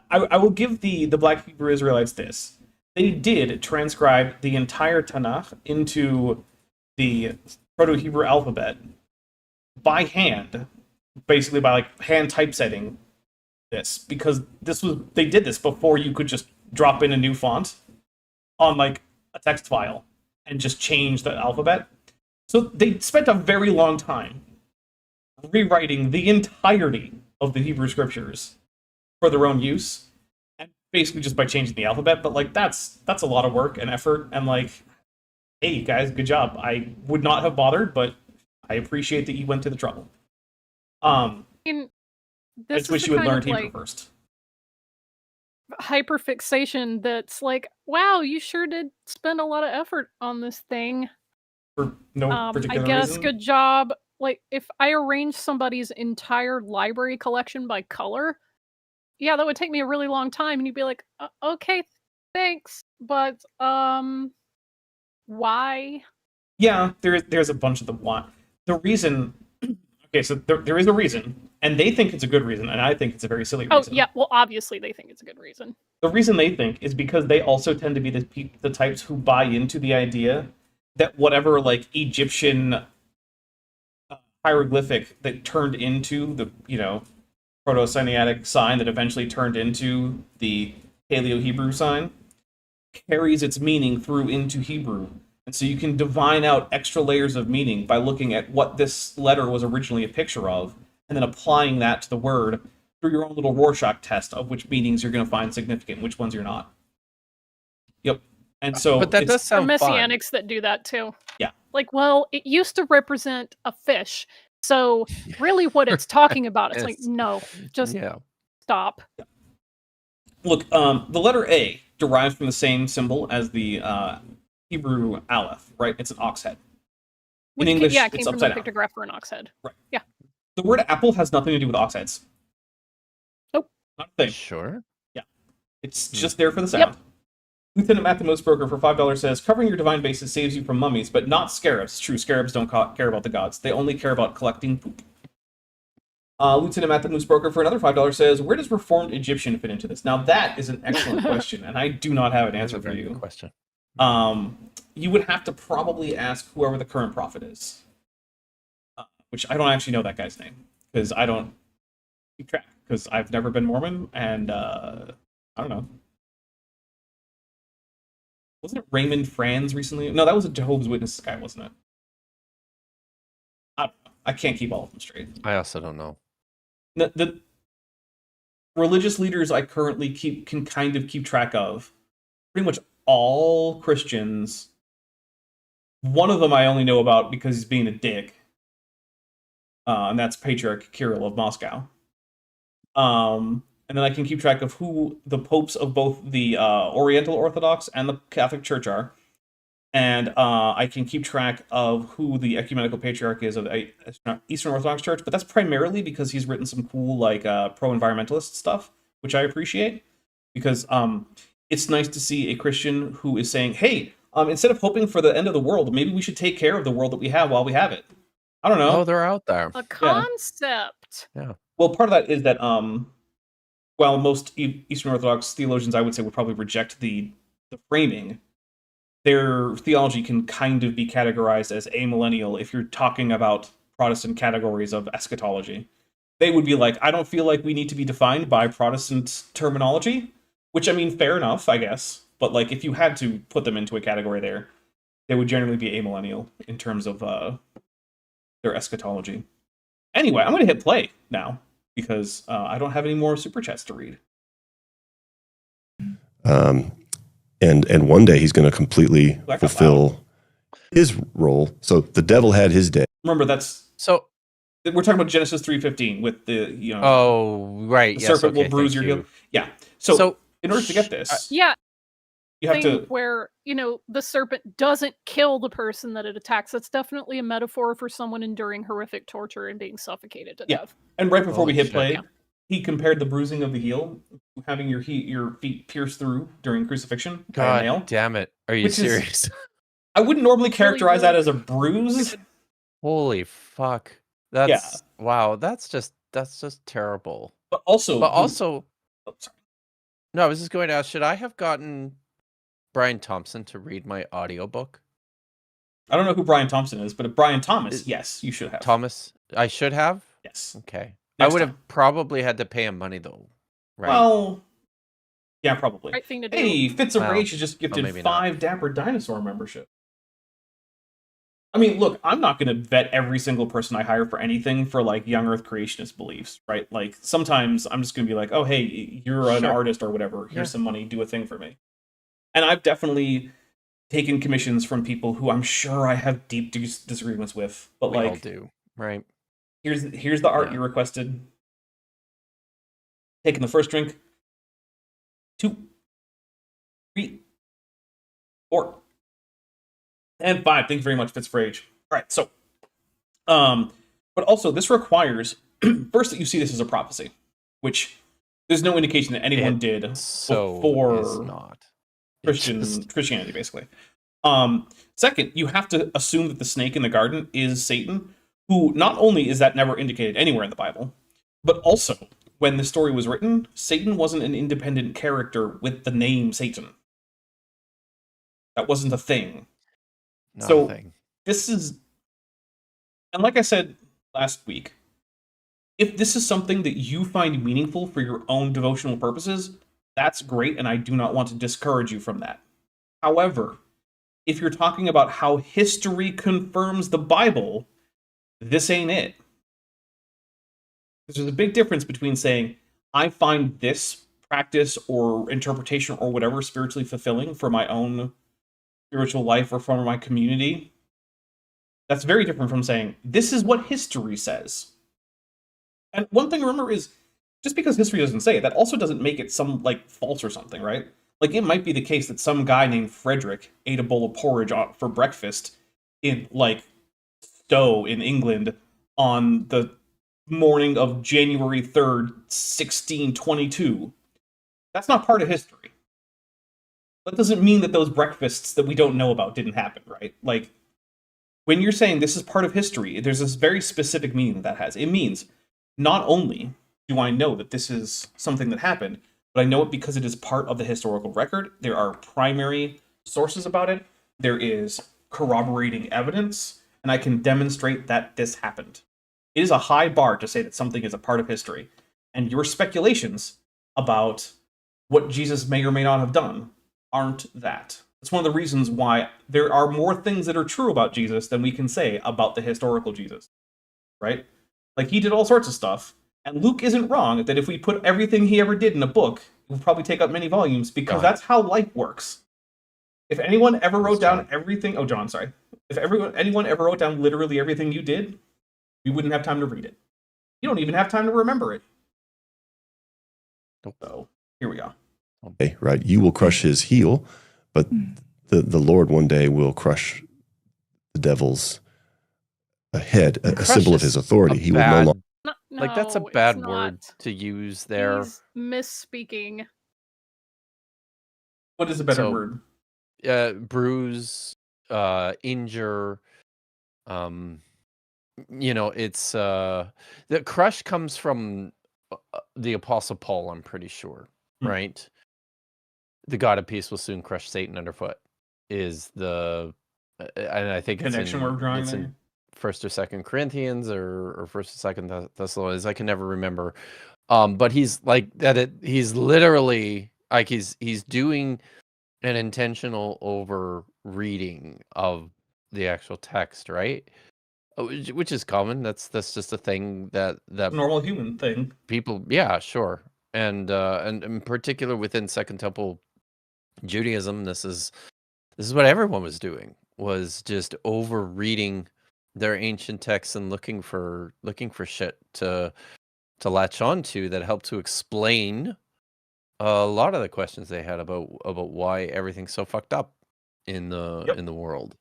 I will give the Black Hebrew Israelites this. They did transcribe the entire Tanakh into the Proto-Hebrew alphabet by hand, basically by like hand typesetting this, because they did this before you could just drop in a new font on like a text file and just change the alphabet. So they spent a very long time rewriting the entirety of the Hebrew scriptures for their own use, and basically just by changing the alphabet. But like that's a lot of work and effort, and like, hey guys, good job. I would not have bothered, but I appreciate that you went to the trouble. I just wish you had learned Hebrew first. Hyperfixation that's like, wow, you sure did spend a lot of effort on this thing. For no particular I guess reason. good job. Like, if I arrange somebody's entire library collection by color, yeah, that would take me a really long time, and you'd be like, okay, thanks, but why? Yeah, there's a bunch of them. the reason. Okay, so there is a reason, and they think it's a good reason, and I think it's a very silly Oh, reason. yeah. Well, obviously they think it's a good reason. The reason they think is because they also tend to be the types who buy into the idea that whatever like Egyptian hieroglyphic that turned into the Proto-Sinaitic sign that eventually turned into the Paleo-Hebrew sign carries its meaning through into Hebrew. And so you can divine out extra layers of meaning by looking at what this letter was originally a picture of, and then applying that to the word through your own little Rorschach test of which meanings you're going to find significant, which ones you're not. Yep. And so, But that does There are sound fun. messianics that do that too. Yeah. Like, well, it used to represent a fish. So really what it's talking about, it's like, Yes. no, just Yeah. stop. look, the letter A derives from the same symbol as the Hebrew aleph, right? It's an ox head. In English, yeah, it came it's from the upside down. pictograph for an ox head. Right. Yeah. The word apple has nothing to do with ox heads. Nope. Not a thing. Sure. It's just there for the sound. Lieutenant Mathemos Broker for $5 says, covering your divine bases saves you from mummies, but not scarabs. True, scarabs don't care about the gods. They only care about collecting poop. Lieutenant Mathemos Broker for another $5 says, where does Reformed Egyptian fit into this? Now that is an excellent question, and I do not have an That's answer a for very you. good question. You would have to probably ask whoever the current prophet is. Which I don't actually know that guy's name, because I don't keep track, because I've never been Mormon, and I don't know. Wasn't it Raymond Franz recently? No, that was a Jehovah's Witnesses guy, wasn't it? I don't know. I can't keep all of them straight. I also don't know. The religious leaders I currently can kind of keep track of, pretty much all Christians. One of them I only know about because he's being a dick, and that's Patriarch Kirill of Moscow. And then I can keep track of who the popes of both the Oriental Orthodox and the Catholic Church are. And I can keep track of who the ecumenical patriarch is of the Eastern Orthodox Church, but that's primarily because he's written some cool like pro-environmentalist stuff, which I appreciate, because it's nice to see a Christian who is saying, hey, instead of hoping for the end of the world, maybe we should take care of the world that we have while we have it. I don't know. Oh, they're out there. A concept. Yeah. Well, part of that is that while most Eastern Orthodox theologians, I would say, would probably reject the framing, their theology can kind of be categorized as amillennial if you're talking about Protestant categories of eschatology. They would be like, I don't feel like we need to be defined by Protestant terminology, which, I mean, fair enough, I guess. But like, if you had to put them into a category there, they would generally be amillennial in terms of their eschatology. Anyway, I'm going to hit play now, because I don't have any more super chats to read. And one day he's going to completely That got fulfill his role. So the devil had his day. Remember, that's So, we're talking about Genesis 3:15 with the oh, right. the Yes, serpent will okay, bruise thank your you. heel. Yeah. So, So, in order to get this, Yeah, you have thing to. where, the serpent doesn't kill the person that it attacks. That's definitely a metaphor for someone enduring horrific torture and being suffocated to Yeah. death. And right before we Holy hit shit. play, Yeah. he compared the bruising of the heel, having your feet pierced through during crucifixion by a nail. God damn it. Are you Which is- serious? I wouldn't normally characterize that really as a bruise. Holy fuck. That's wow, that's just terrible. But also, But also, oh, sorry. no, I was just going to ask, should I have gotten Brian Thompson to read my audiobook? I don't know who Brian Thompson is, but if Brian Thomas, Is- yes, you should have. Thomas? I should have? Yes. Okay. Next I would time. have probably had to pay him money though. Right. Well, yeah, probably. Right thing to do. Hey, Fitz of Well, Rage has just gifted maybe not. 5 Dapper Dinosaur membership. I mean, look, I'm not going to vet every single person I hire for anything for like young Earth creationist beliefs, right? Like sometimes I'm just going to be like, oh, hey, you're an Sure. artist or whatever. Here's Yeah. some money, do a thing for me. And I've definitely taken commissions from people who I'm sure I have deep disagreements with, but We all like, do. Right. here's the art Yeah. you requested. Taking the first drink. 2, 3, 4, and 5. Thank you very much, Fitzrage. All right, so, but also this requires first that you see this as a prophecy, which there's no indication that anyone did So before is not. It's just- Christianity, basically. Second, you have to assume that the snake in the garden is Satan, who not only is that never indicated anywhere in the Bible, but also when the story was written, Satan wasn't an independent character with the name Satan. That wasn't a thing. Not So a thing. this is, and like I said last week, if this is something that you find meaningful for your own devotional purposes, that's great, and I do not want to discourage you from that. However, if you're talking about how history confirms the Bible, this ain't it. There's a big difference between saying, I find this practice or interpretation or whatever spiritually fulfilling for my own spiritual life or for my community. That's very different from saying, this is what history says. And one thing to remember is, just because history doesn't say it, that also doesn't make it some, like, false or something, right? Like, it might be the case that some guy named Frederick ate a bowl of porridge for breakfast in, like, Stowe in England on the morning of January 3rd, 1622. That's not part of history. That doesn't mean that those breakfasts that we don't know about didn't happen, right? Like, when you're saying this is part of history, there's this very specific meaning that has. It means, not only do I know that this is something that happened, but I know it because it is part of the historical record. There are primary sources about it. There is corroborating evidence, and I can demonstrate that this happened. It is a high bar to say that something is a part of history, and your speculations about what Jesus may or may not have done aren't that. It's one of the reasons why there are more things that are true about Jesus than we can say about the historical Jesus, right? Like, he did all sorts of stuff, and Luke isn't wrong that if we put everything he ever did in a book, it would probably take up many volumes, because that's how life works. If anyone ever wrote down everything... Oh, John, sorry. If anyone ever wrote down literally everything you did, we wouldn't have time to read it. You don't even have time to remember it. Nope. So, here we go. Okay, right? You will crush his heel, but the Lord one day will crush the devil's head, a symbol of his authority. He will no longer. No, That's a it's bad not. word to use there. He's misspeaking. What is a better So, word? Bruise, injure, it's the crush comes from the Apostle Paul, I'm pretty sure, right? The God of peace will soon crush Satan underfoot is the, and I think Connection we're drawing it's there? in First or Second Corinthians or First or Second Thessalonians. I can never remember. But he's like that. He's literally like he's doing an intentional over reading of the actual text, right? Which is common. That's just a thing that Normal human thing. people, yeah, sure. And in particular within Second Temple Judaism, this is what everyone was doing, was just over reading their ancient texts and looking for shit to latch on to that helped to explain a lot of the questions they had about why everything's so fucked up in the world.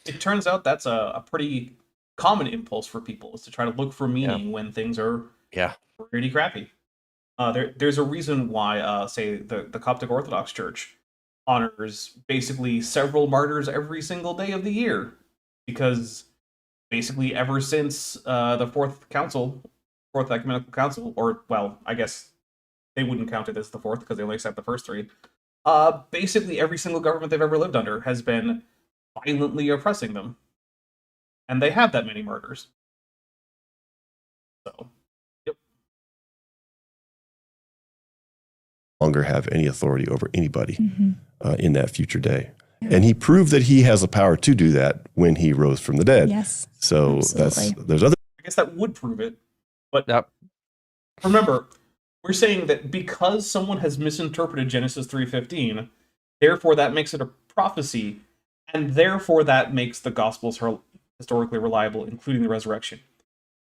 It turns out that's a pretty common impulse for people, is to try to look for meaning when things are pretty crappy. There's a reason why, say, the Coptic Orthodox Church honors basically several martyrs every single day of the year, because basically ever since the Fourth Ecumenical Council, or, well, I guess they wouldn't count it as the fourth because they only accept the first three, basically every single government they've ever lived under has been violently oppressing them. And they have that many martyrs. So, yep. Longer have any authority over anybody in that future day. Yeah. And he proved that he has the power to do that when he rose from the dead. Yes. So there's other. I guess that would prove it. But remember, we're saying that because someone has misinterpreted Genesis 3:15, therefore that makes it a prophecy, and therefore that makes the Gospels historically reliable, including the resurrection.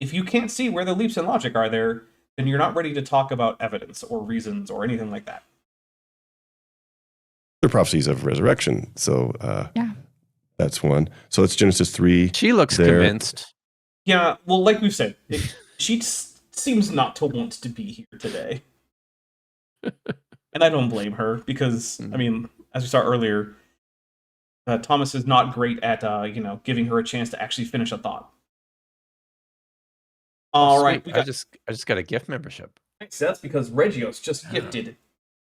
If you can't see where the leaps in logic are there, then you're not ready to talk about evidence or reasons or anything like that. The prophecies of resurrection. So that's one. So it's Genesis 3. She looks convinced. Yeah, well, like we've said, she seems not to want to be here today. And I don't blame her, because, I mean, as we saw earlier, Thomas is not great at, giving her a chance to actually finish a thought. All Sweet. right, we got. I just got a gift membership. Thanks. That's because Regios just gifted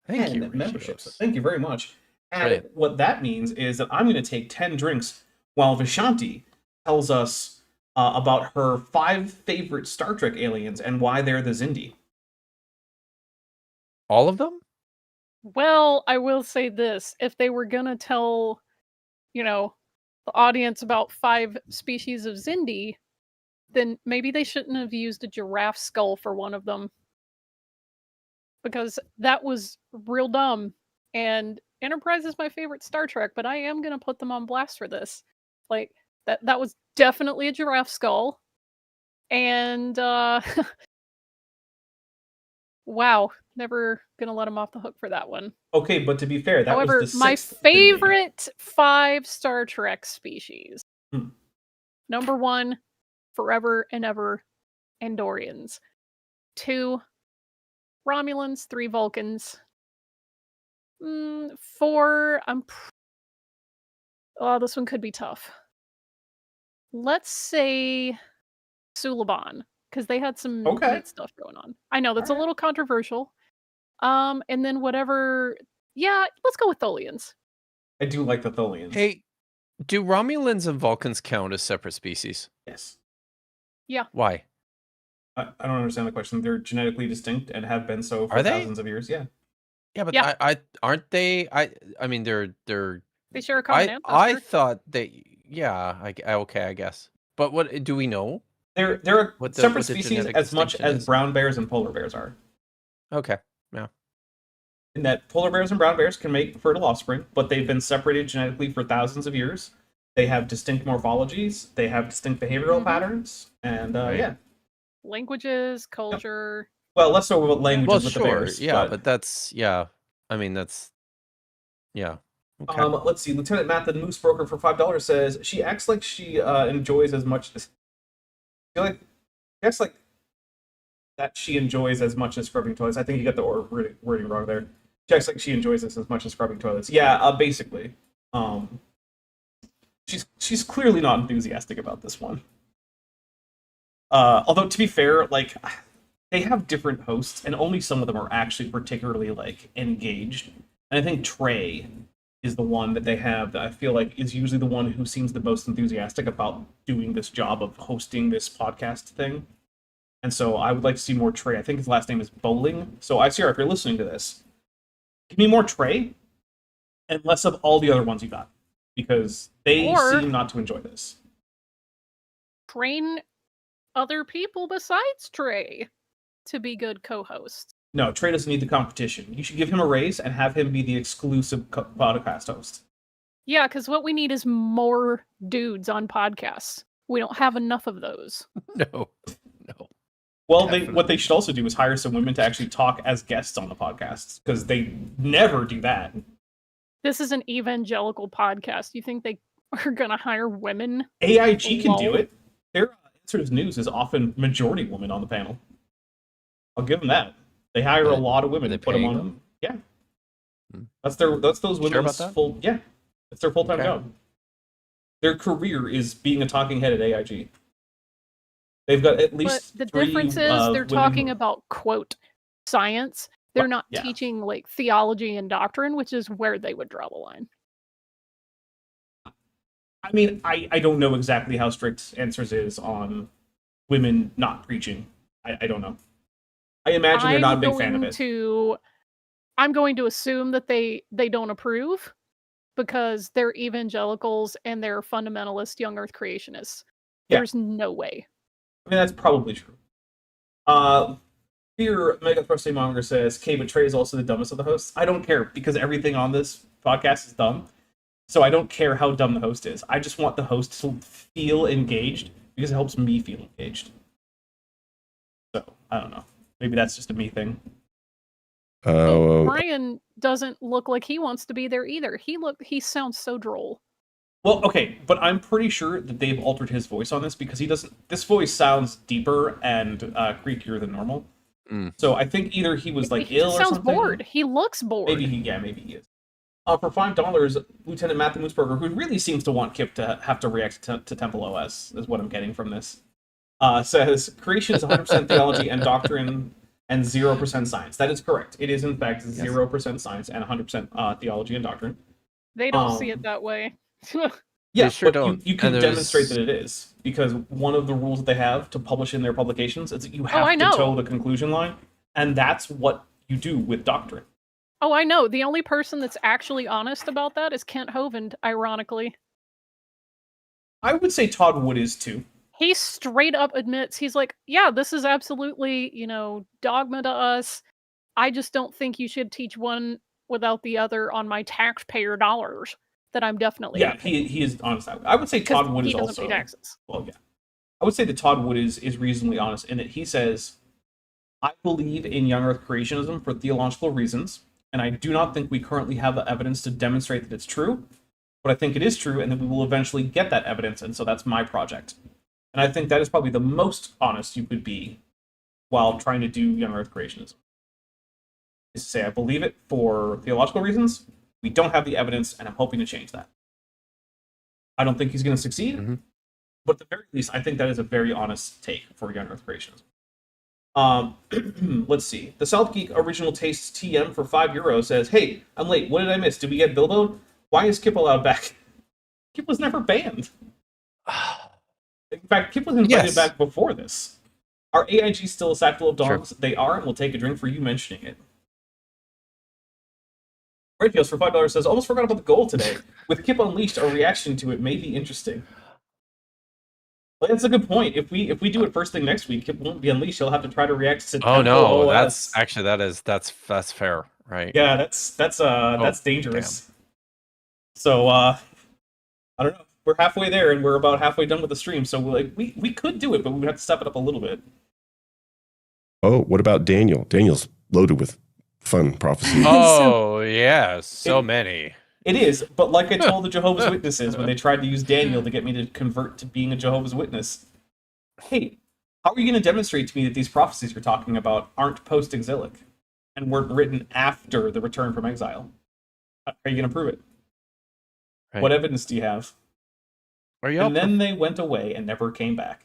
Thank you, 10 memberships. Regios. Thank you very much. And Brilliant. what that means is that I'm going to take 10 drinks while Vishanti tells us about her 5 favorite Star Trek aliens and why they're the Xindi. All of them? Well, I will say this. If they were gonna tell, the audience about 5 species of Xindi, then maybe they shouldn't have used a giraffe skull for one of them. Because that was real dumb. And Enterprise is my favorite Star Trek, but I am gonna put them on blast for this. Like, that was definitely a giraffe skull. And wow, never gonna let them off the hook for that one. Okay, but to be fair, that However, was the my 6th. favorite 5 Star Trek species. Hmm. Number 1, forever and ever, Andorians. 2, Romulans. 3, Vulcans. 4, oh, this one could be tough. Let's say Suliban, because they had some Okay. neat stuff going on. I know that's a little controversial. And then whatever. Yeah, let's go with Tholians. I do like the Tholians. Hey, do Romulans and Vulcans count as separate species? Yes. Yeah. Why? I don't understand the question. They're genetically distinct and have been so for Are they? thousands of years. Yeah. Yeah, but Yeah. I aren't they? I mean, they're. They share a common ancestor. I thought they. Yeah. Okay, I guess. But what do we know? They're a What the- separate what the species genetic as much distinction as is? brown bears and polar bears are. Okay. In that polar bears and brown bears can make fertile offspring, but they've been separated genetically for thousands of years. They have distinct morphologies. They have distinct behavioral Mhm. patterns, and Right. yeah. Languages, culture. Well, less so about languages Well, with sure. the bears. Yeah, but that's I mean, that's. Yeah. Okay. Let's see. Lieutenant Matt, the Moose Broker, for $5 says she acts like she enjoys as much as. I feel like she acts like that she enjoys as much as scrubbing toilets. I think you got the wording wrong there. She acts like she enjoys this as much as scrubbing toilets. Yeah, basically. She's clearly not enthusiastic about this one. Although to be fair, like they have different hosts, and only some of them are actually particularly like engaged. And I think Trey is the one that they have that I feel like is usually the one who seems the most enthusiastic about doing this job of hosting this podcast thing. And so I would like to see more Trey. I think his last name is Bowling. So ICR, if you're listening to this, give me more Trey and less of all the other ones you got. Because they Or- seem not to enjoy this. Train other people besides Trey to be good co-hosts. No, Trey doesn't need the competition. You should give him a raise and have him be the exclusive podcast host. Yeah, because what we need is more dudes on podcasts. We don't have enough of those. No. Well, Definitely. what they should also do is hire some women to actually talk as guests on the podcasts, because they never do that. This is an evangelical podcast. You think they are going to hire women? AIG can do Lol. it. Their Answers News is often majority women on the panel. I'll give them that. They hire a lot of women they to put them paying on. them? Yeah, Hmm. that's those Sure women's about that? full. Yeah, it's their full-time Okay. job. Their career is being a talking head at AIG. They've got at But least the 3, difference is they're women talking who- about, quote, science. They're Well, not yeah. teaching like theology and doctrine, which is where they would draw the line. I mean, I don't know exactly how strict Answers is on women not preaching. I don't know. I imagine they're not a big fan of it. I'm going to assume that they don't approve because they're evangelicals and they're fundamentalist young earth creationists. Yeah. There's no way. I mean, that's probably true. Here, Mega Thrusty Monger says, "Okay, but Trey is also the dumbest of the hosts." I don't care, because everything on this podcast is dumb. So I don't care how dumb the host is. I just want the host to feel engaged, because it helps me feel engaged. So, I don't know. Maybe that's just a me thing. Brian doesn't look like he wants to be there either. He sounds so droll. Well, okay, but I'm pretty sure that they've altered his voice on this, because he doesn't. This voice sounds deeper and creakier than normal. Mm. So I think either he was like he ill just or sounds something. bored. He looks bored. Maybe he is. For $5, Lieutenant Matt the Mooseburger, who really seems to want Kip to have to react to Temple OS, is what I'm getting from this. says creation is 100% theology and doctrine and 0% science. That is correct. It is in fact 0% science and 100% theology and doctrine. They don't see it that way. Yeah, They sure but don't. you can And demonstrate there's- that it is, because one of the rules that they have to publish in their publications is that you I have to know. toe the conclusion line, and that's what you do with doctrine. Oh, I know. The only person that's actually honest about that is Kent Hovind, ironically. I would say Todd Wood is too. He straight up admits, he's like, yeah, this is absolutely, dogma to us. I just don't think you should teach one without the other on my taxpayer dollars that I'm definitely Yeah, he is honest. I would say because Todd Wood he is doesn't also pay taxes. well, yeah. I would say that Todd Wood is reasonably honest in that he says, I believe in young Earth creationism for theological reasons, and I do not think we currently have the evidence to demonstrate that it's true, but I think it is true, and that we will eventually get that evidence, and so that's my project. And I think that is probably the most honest you could be while trying to do young Earth creationism. Is to say, I believe it for theological reasons, we don't have the evidence, and I'm hoping to change that. I don't think he's going to succeed, but at the very least, I think that is a very honest take for young Earth creationism. Let's see. The South Geek Original Tastes TM for €5 says, hey, I'm late. What did I miss? Did we get Bilbo? Why is Kip allowed back? Kip was never banned. In fact, Kip was invited back before this. Are AIG still a sackful of dogs? Sure. They are, and we'll take a drink for you mentioning it. Redfields for $5 says, almost forgot about the goal today. With Kip Unleashed, our reaction to it may be interesting. Well, that's a good point. If we do it first thing next week, Kip won't be unleashed. He'll have to try to react to. Oh no, OS. that's fair, right? Yeah, that's dangerous. Damn. So I don't know. We're halfway there, and we're about halfway done with the stream. So we could do it, but we would have to step it up a little bit. Oh, what about Daniel? Daniel's loaded with fun prophecies. Oh yeah, so many. It is, but like I told the Jehovah's Witnesses when they tried to use Daniel to get me to convert to being a Jehovah's Witness, hey, how are you going to demonstrate to me that these prophecies you're talking about aren't post-exilic and weren't written after the return from exile? How are you going to prove it? Right. What evidence do you have? And then they went away and never came back.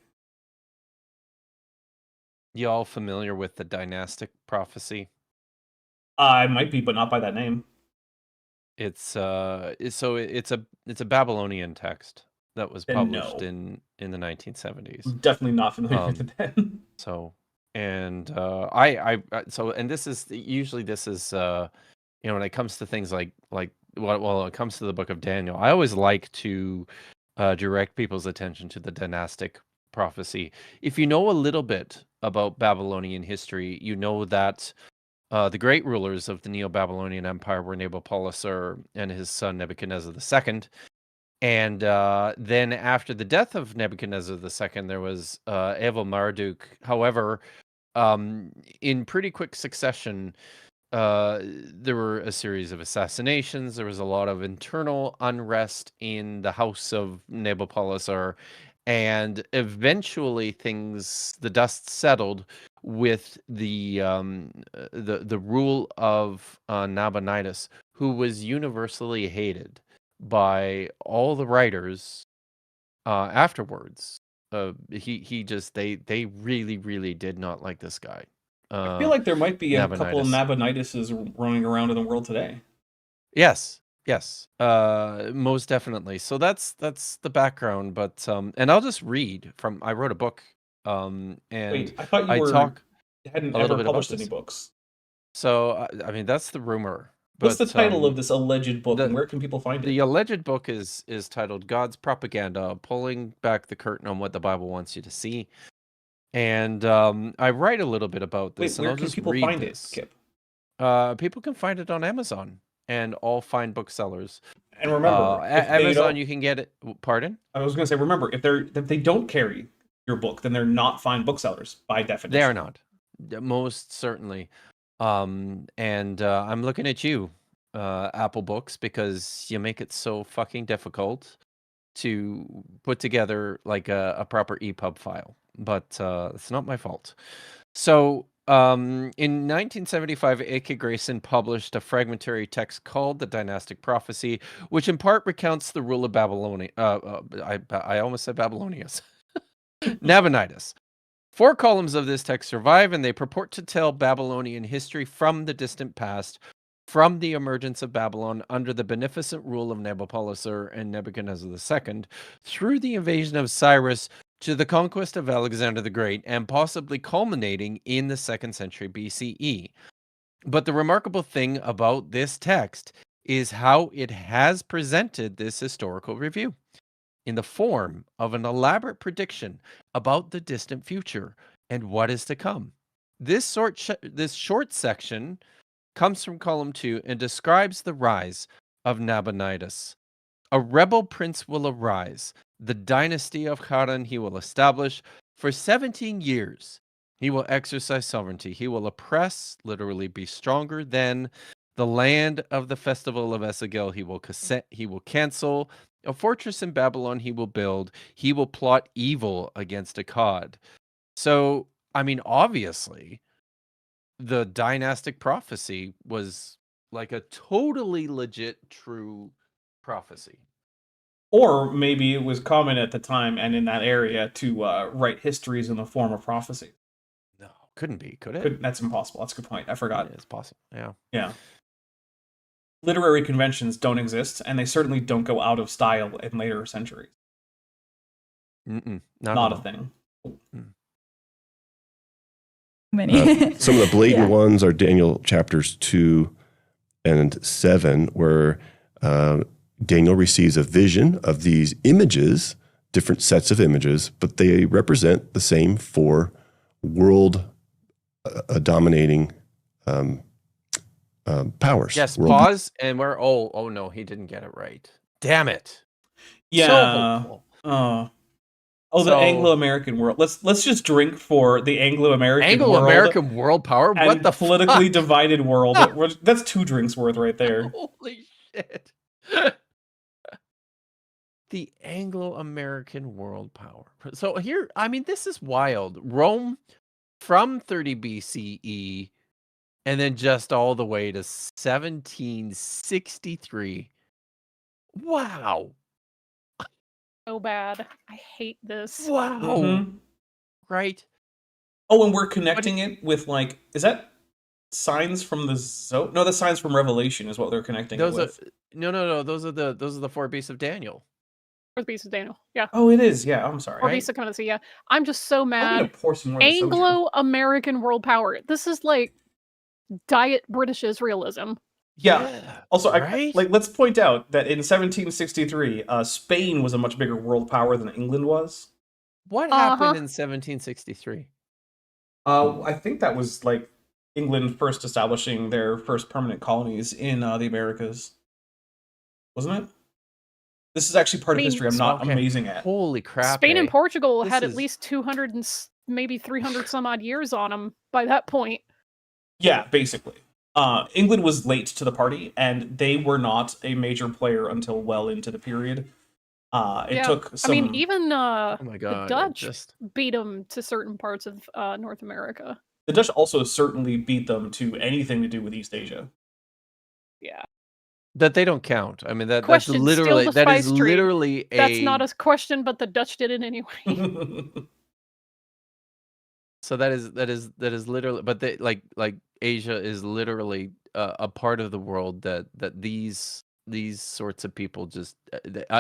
You all familiar with the dynastic prophecy? I might be, but not by that name. It's a Babylonian text that was published in the 1970s. I'm definitely not familiar with it then. So and this is usually when it comes to things like when it comes to the book of Daniel, I always like to direct people's attention to the dynastic prophecy. If you know a little bit about Babylonian history, you know that the great rulers of the Neo-Babylonian Empire were Nabopolassar and his son Nebuchadnezzar II. And then after the death of Nebuchadnezzar II, there was Evil-Marduk. However, in pretty quick succession, there were a series of assassinations. There was a lot of internal unrest in the house of Nabopolassar. And eventually the dust settled with the rule of Nabonidus, who was universally hated by all the writers afterwards. They really did not like this guy. I feel like there might be a couple of Naboniduses running around in the world today. Yes, most definitely. So that's the background. But and I'll just read from. I wrote a book. And wait, I thought you hadn't ever published any books. So I mean, that's the rumor. What's the title of this alleged book, and where can people find it? The alleged book is titled "God's Propaganda: Pulling Back the Curtain on What the Bible Wants You to See." And I write a little bit about this. Wait, where can people find it, Kip? People can find it on Amazon and all fine booksellers. And remember, Amazon, you can get it. Pardon? I was going to say, remember, if they don't carry your book, then they're not fine booksellers by definition. They are not, most certainly. And I'm looking at you, Apple Books, because you make it so fucking difficult to put together like a proper EPUB file. But it's not my fault. So in 1975, A.K. Grayson published a fragmentary text called The Dynastic Prophecy, which in part recounts the rule of Babylonia. I almost said Babylonius. Nabonidus. 4 columns of this text survive, and they purport to tell Babylonian history from the distant past, from the emergence of Babylon under the beneficent rule of Nabopolassar and Nebuchadnezzar II, through the invasion of Cyrus to the conquest of Alexander the Great, and possibly culminating in the 2nd century BCE. But the remarkable thing about this text is how it has presented this historical review in the form of an elaborate prediction about the distant future and what is to come. This short section comes from column 2 and describes the rise of Nabonidus. A rebel prince will arise. The dynasty of Haran he will establish. For 17 years, he will exercise sovereignty. He will oppress, literally be stronger than the land of the festival of Esagil. He will cancel. A fortress in Babylon he will build. He will plot evil against Akkad. So, I mean, obviously, the dynastic prophecy was like a totally legit, true prophecy. Or maybe it was common at the time and in that area to write histories in the form of prophecy. No, couldn't be, could it? That's impossible. That's a good point. I forgot. It's possible, yeah. Yeah. Literary conventions don't exist, and they certainly don't go out of style in later centuries. Not a thing. Many. Some of the blatant ones are Daniel chapters 2 and 7, where Daniel receives a vision of these images, different sets of images, but they represent the same 4 world dominating powers. Yes, World pause, and we're oh no, he didn't get it right. Damn it. Yeah. So hopeful. The Anglo-American world. Let's just drink for the Anglo-American world power. And what the politically fuck? divided world. That's 2 drinks worth right there. Holy shit. The Anglo-American world power. So here, I mean, this is wild. Rome from 30 BCE and then just all the way to 1763. Wow. So bad. I hate this. Wow. Mhm. Right? Oh, and we're connecting it with, like, is that signs from the No, the signs from Revelation is what they're connecting it with. No. Those are the 4 beasts of Daniel. 4th Beast of Daniel. Yeah. Oh, it is. Yeah, I'm sorry. 4 Beasts of Conocy, yeah. I'm just so I'm mad. gonna pour some more of the soju. Anglo-American world power. This is like diet British Israelism. Yeah. Also, right? let's point out that in 1763, Spain was a much bigger world power than England was. What happened in 1763? I think that was like England first establishing their first permanent colonies in the Americas, wasn't it? This is actually part of history I'm not amazing at. Holy crap! Spain and Portugal This had at is- least 200 and maybe 300 some odd years on them by that point. Yeah, basically. England was late to the party, and they were not a major player until well into the period. It took some... I mean, even oh my god, the Dutch beat them to certain parts of North America. The Dutch also certainly beat them to anything to do with East Asia. Yeah. That they don't count. I mean, that's Question, literally steal the that is spice tree. literally a. That's not a question, but the Dutch did it anyway. So that is literally, but they like Asia is literally a part of the world that these sorts of people just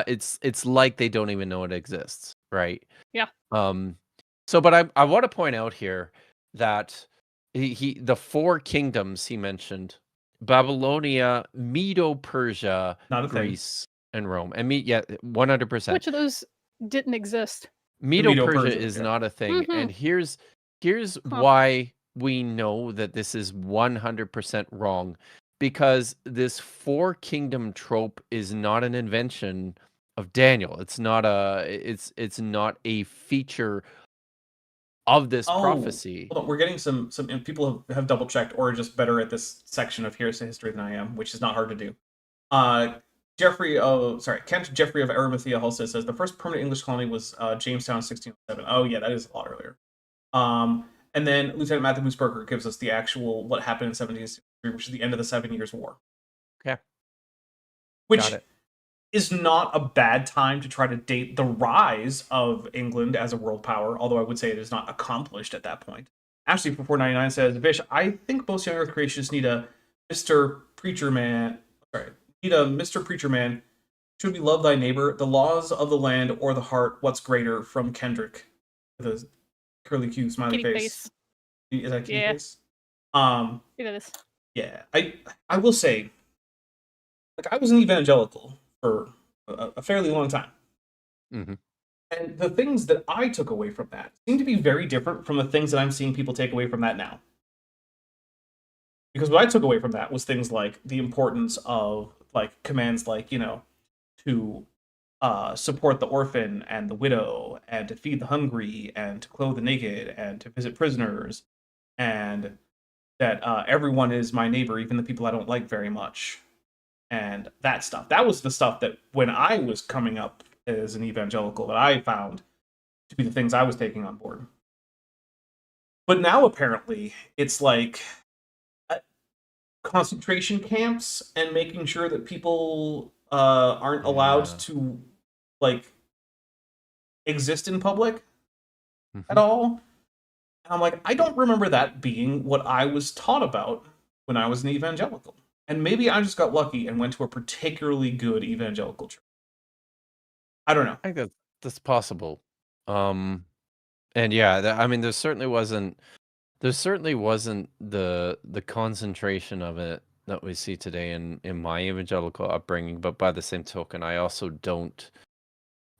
it's like they don't even know it exists, right? Yeah. So, but I want to point out here that he the 4 kingdoms he mentioned: Babylonia, Medo-Persia, Not a thing. Greece, and Rome. And 100%. Which of those didn't exist? Medo-Persia is not a thing. Mhm. And here's why we know that this is 100% wrong, because this 4 kingdom trope is not an invention of Daniel. It's not a feature of this prophecy. Hold on, we're getting some people have double checked or are just better at this section of hearsay history than I am, which is not hard to do. Kent Geoffrey of Arimathea also says the first permanent English colony was Jamestown, 1607. Oh yeah, that is a lot earlier. And then Lieutenant Matthew Moosberger gives us the actual what happened in 1763, which is the end of the 7 Years' War. Okay. Which Got it. is not a bad time to try to date the rise of England as a world power, although I would say it is not accomplished at that point. Ashley for 499 says, Vish, I think most young Earth creationists need a Mr. Preacher Man. Sorry, need a Mr. Preacher Man. Should we love thy neighbor? The laws of the land or the heart? What's greater? From Kendrick, with a curly Q smiley Kitty face. Is that kitty Yeah. face? It is. Yeah. I will say, like, I was an evangelical for a fairly long time. Mm-hmm. And the things that I took away from that seem to be very different from the things that I'm seeing people take away from that now. Because what I took away from that was things like the importance of, like, commands like, you know, to support the orphan and the widow, and to feed the hungry, and to clothe the naked, and to visit prisoners, and that everyone is my neighbor, even the people I don't like very much. And that stuff. That was the stuff that when I was coming up as an evangelical that I found to be the things I was taking on board. But now apparently it's like concentration camps and making sure that people aren't allowed to, like, exist in public at all. And I'm like, I don't remember that being what I was taught about when I was an evangelical. And maybe I just got lucky and went to a particularly good evangelical church. I don't know. I think that's possible. And yeah, I mean, there certainly wasn't the concentration of it that we see today in my evangelical upbringing. But by the same token, I also don't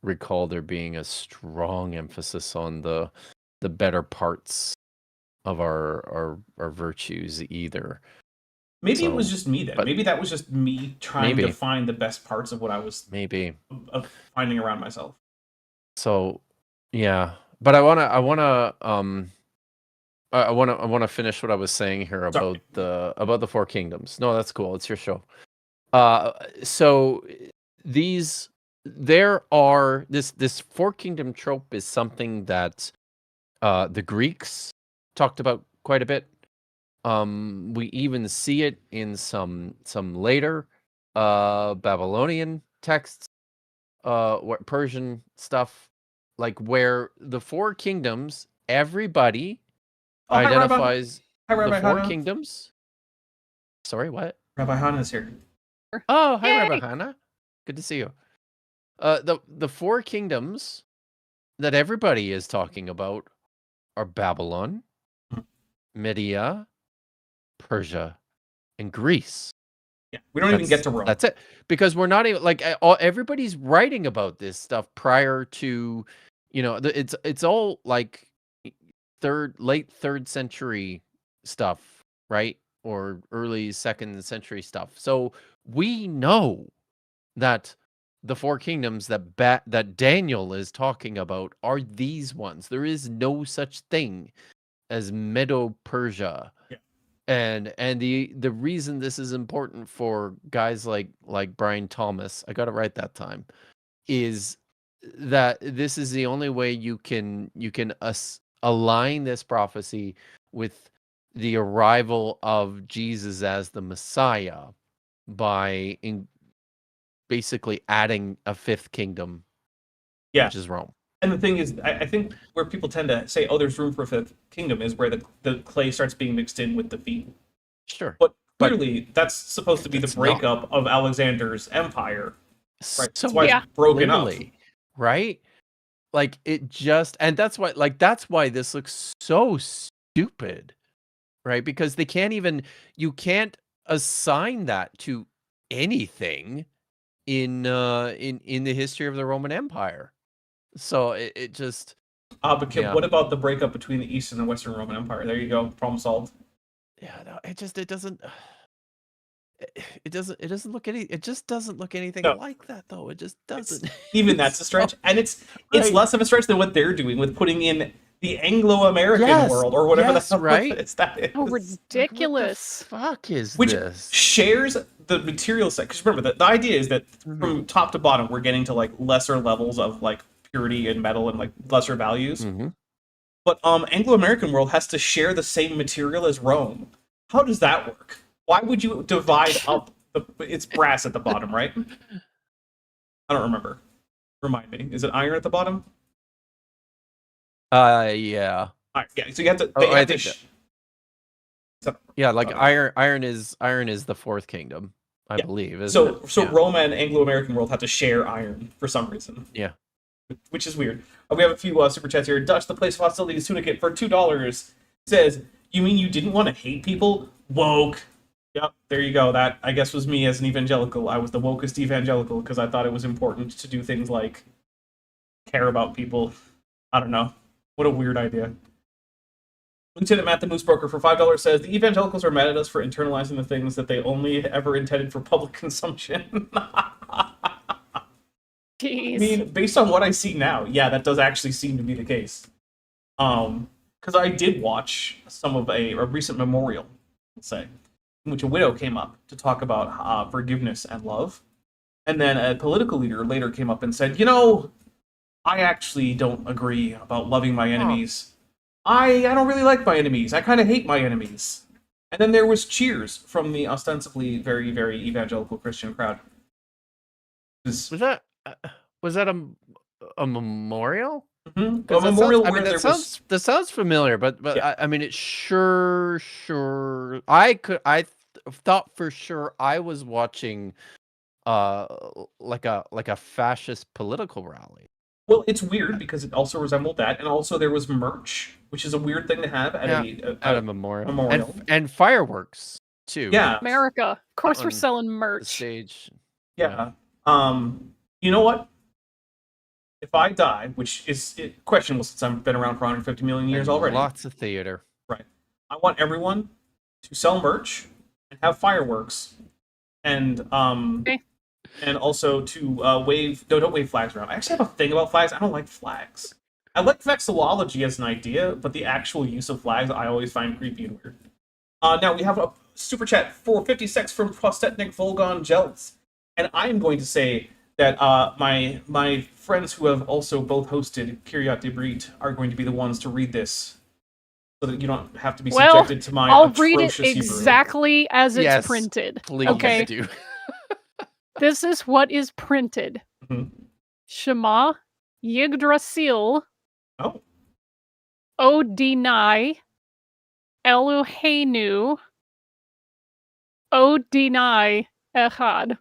recall there being a strong emphasis on the better parts of our virtues either. Maybe it was just me then. Maybe that was just me trying to find the best parts of what I was finding around myself. So, yeah, but I wanna finish what I was saying here about the Four Kingdoms. No, that's cool. It's your show. So this Four Kingdom trope is something that the Greeks talked about quite a bit. We even see it in some later Babylonian texts, Persian stuff, like where the Four Kingdoms, everybody identifies the Four Kingdoms. Sorry, what? Rabbi Hannah's here. Oh, hi, Rabbi Hannah. Good to see you. The Four Kingdoms that everybody is talking about are Babylon, Media, Persia, and Greece. Yeah, we don't even get to Rome. That's it, because we're not even like everybody's writing about this stuff prior to, it's all like late 3rd century stuff, right? Or early 2nd century stuff. So we know that the Four Kingdoms that Daniel is talking about are these ones. There is no such thing as Medo-Persia. Yeah. And the reason this is important for guys like Brian Thomas, I got it right that time, is that this is the only way you can align this prophecy with the arrival of Jesus as the Messiah by basically adding a 5th kingdom, which is Rome. And the thing is, I think where people tend to say, oh, there's room for a 5th kingdom is where the clay starts being mixed in with the feet. Sure. But clearly, that's supposed to be the breakup of Alexander's empire. Right? So that's why it's broken up. Right? Like, it just... And that's why this looks so stupid. Right? Because they can't even... You can't assign that to anything in the history of the Roman Empire. So it just... But Kip, what about the breakup between the Eastern and Western Roman Empire? There you go. Problem solved. Yeah, no, it doesn't look anything like that, though. It just doesn't. Even that's a stretch. And it's less of a stretch than what they're doing with putting in the Anglo-American world or whatever the hell that is. Oh, ridiculous. Fuck is Which this? shares the material set. Because remember, the idea is that from top to bottom, we're getting to like lesser levels of like purity and metal and like lesser values. But Anglo-American world has to share the same material as Rome. How does that work? Why would you divide up? It's brass at the bottom, right? I don't remember. Remind me. Is it iron at the bottom? Yeah. All right, yeah. So you have to. Oh, They I have to. think Yeah, like iron is the fourth kingdom, I Yeah. believe, isn't it? So Yeah. Roma and Anglo-American world have to share iron for some reason. Yeah. Which is weird. We have a few super chats here. Dutch, the place of hostilities Tunicate for $2 says, "You mean you didn't want to hate people? Woke." Yep, there you go. That, I guess, was me as an evangelical. I was the wokest evangelical because I thought it was important to do things like care about people. I don't know. What a weird idea. Lieutenant Matt, the Moose Broker, for $5 says, "The evangelicals are mad at us for internalizing the things that they only ever intended for public consumption." Jeez. I mean, based on what I see now, yeah, that does actually seem to be the case. Because I did watch some of a recent memorial, let's say, in which a widow came up to talk about forgiveness and love. And then a political leader later came up and said, I actually don't agree about loving my enemies. I don't really like my enemies. I kind of hate my enemies. And then there was cheers from the ostensibly very, very evangelical Christian crowd. Was that a memorial? Mhm. Because A memorial I where mean, there was... that sounds familiar, but Yeah. I mean, it sure. I thought for sure I was watching, like a fascist political rally. Well, it's weird because it also resembled that, and also there was merch, which is a weird thing to have at At a memorial. memorial. And fireworks too. Yeah. America. Of course we're On selling The merch. stage. Yeah. You know what? If I die, which is questionable since I've been around for 150 million years And already, Lots of theater. right? I want everyone to sell merch and have fireworks, and Okay. and also to wave. No, don't wave flags around. I actually have a thing about flags. I don't like flags. I like vexillology as an idea, but the actual use of flags I always find creepy and weird. Now we have a super chat for 56 from Prostetnik Volgon Jelts, and I am going to say that my friends who have also both hosted Kiryat Debrit are going to be the ones to read this, so that you don't have to be Well, subjected to my I'll read it atrocious Hebrew. exactly as it's Yes, printed. Please Okay. do. This is what is printed. Mhm. Shema Yggdrasil Oh, Odinai Eloheinu Odinai Echad.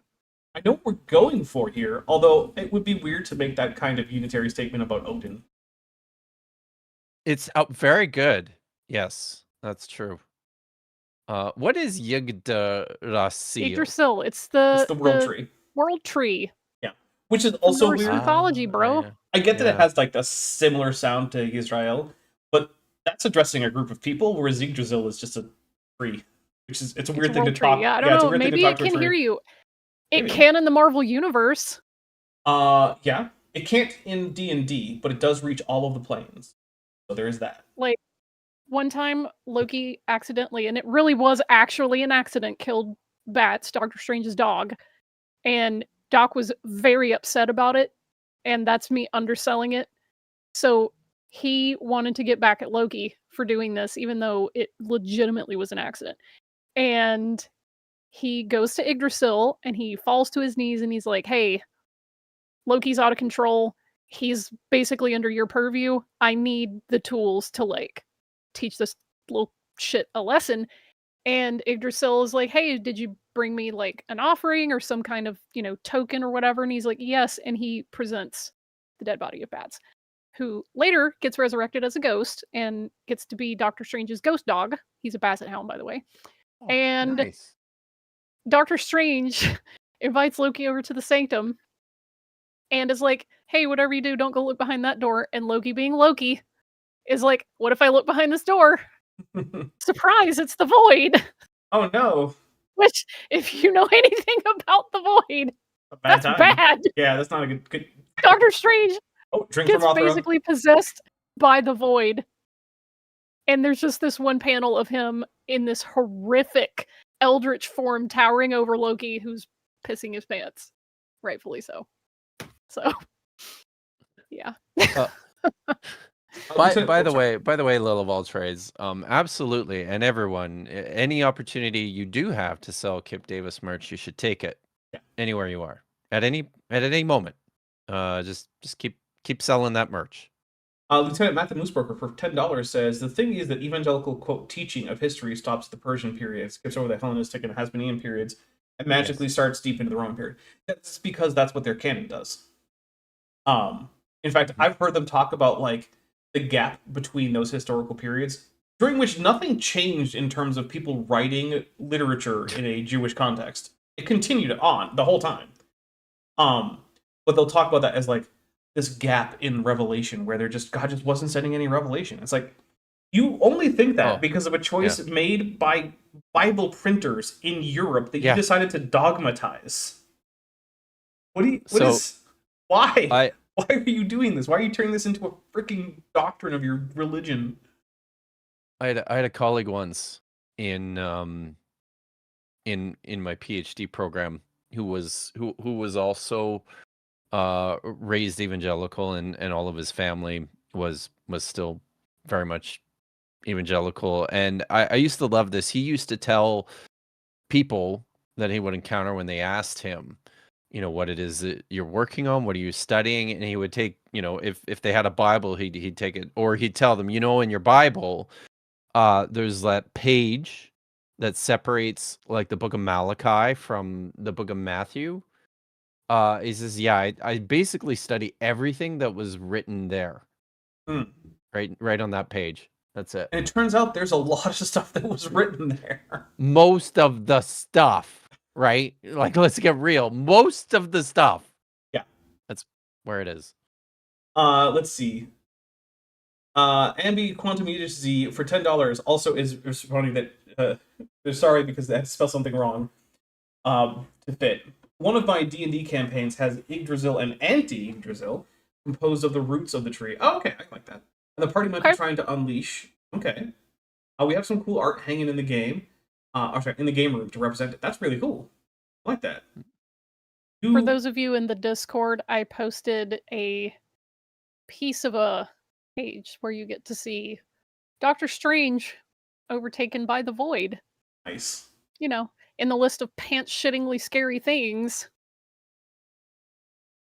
I know what we're going for here, although it would be weird to make that kind of unitary statement about Odin. It's very good. Yes, that's true. What is Yggdrasil? Yggdrasil. It's It's the world tree. World tree. Yeah. Which is also Norse weird. mythology, bro. I get that it Yeah. has like a similar sound to Israel, but that's addressing a group of people, whereas Yggdrasil is just a tree. Which is it's a weird It's a thing to world tree. talk. Yeah, I it's don't a know. weird thing to Maybe talk it to a can hear tree. you. It Maybe. can in the Marvel universe. Yeah. It can't in D&D, but it does reach all of the planes. So there is that. Like one time Loki accidentally, and it really was actually an accident, killed Bats, Doctor Strange's dog. And Doc was very upset about it, and that's me underselling it. So he wanted to get back at Loki for doing this, even though it legitimately was an accident. And he goes to Yggdrasil and he falls to his knees and he's like, "Hey, Loki's out of control. He's basically under your purview. I need the tools to like teach this little shit a lesson." And Yggdrasil is like, "Hey, did you bring me like an offering or some kind of, token or whatever?" And he's like, "Yes." And he presents the dead body of Bats, who later gets resurrected as a ghost and gets to be Doctor Strange's ghost dog. He's a basset hound, by the way. Oh, And nice. Doctor Strange invites Loki over to the sanctum and is like, "Hey, whatever you do, don't go look behind that door." And Loki, being Loki, is like, "What if I look behind this door? Surprise, it's the Void." Oh no. Which, if you know anything about the Void, A bad that's time. bad. Yeah, that's not a good Doctor Strange Oh, drink gets from Mothra. basically possessed by the Void. And there's just this one panel of him in this horrific eldritch form towering over Loki, who's pissing his pants. Rightfully so. So, yeah. By the way, Lil of all trades, absolutely, and everyone, any opportunity you do have to sell Kip Davis merch, you should take it. Yeah. Anywhere you are, at any at any moment. Just keep selling that merch. Lieutenant Matthew Moosebroker for $10 says, the thing is that evangelical, quote, teaching of history stops at the Persian period, skips over the Hellenistic and Hasmonean periods, and magically starts deep into the Roman period. That's because that's what their canon does. In fact, I've heard them talk about, like, the gap between those historical periods, during which nothing changed in terms of people writing literature in a Jewish context. It continued on the whole time. But they'll talk about that as, like, this gap in revelation where God just wasn't sending any revelation. It's like, you only think that because of a choice made by Bible printers in Europe that you decided to dogmatize. Why? Why are you doing this? Why are you turning this into a freaking doctrine of your religion? I had a colleague once in my PhD program who was also raised evangelical, and all of his family was still very much evangelical. And I used to love this. He used to tell people that he would encounter when they asked him, what it is that you're working on, what are you studying, and he would take, if they had a Bible, he'd take it, or he'd tell them, in your Bible, there's that page that separates like the book of Malachi from the book of Matthew. He says, I basically study everything that was written there. Right on that page. That's it. And it turns out there's a lot of stuff that was written there. Most of the stuff, right? Like, let's get real. Most of the stuff. Yeah. That's where it is. Let's see. Ambi Quantum Z for $10 also is responding that they're sorry because they had to spell something wrong to fit. One of my D&D campaigns has Yggdrasil and anti-Yggdrasil composed of the roots of the tree. Oh, okay, I like that. And the party might be trying to unleash. Okay. We have some cool art hanging in the game. In the game room to represent it. That's really cool. I like that. For those of you in the Discord, I posted a piece of a page where you get to see Doctor Strange overtaken by the Void. Nice. In the list of pants-shittingly scary things.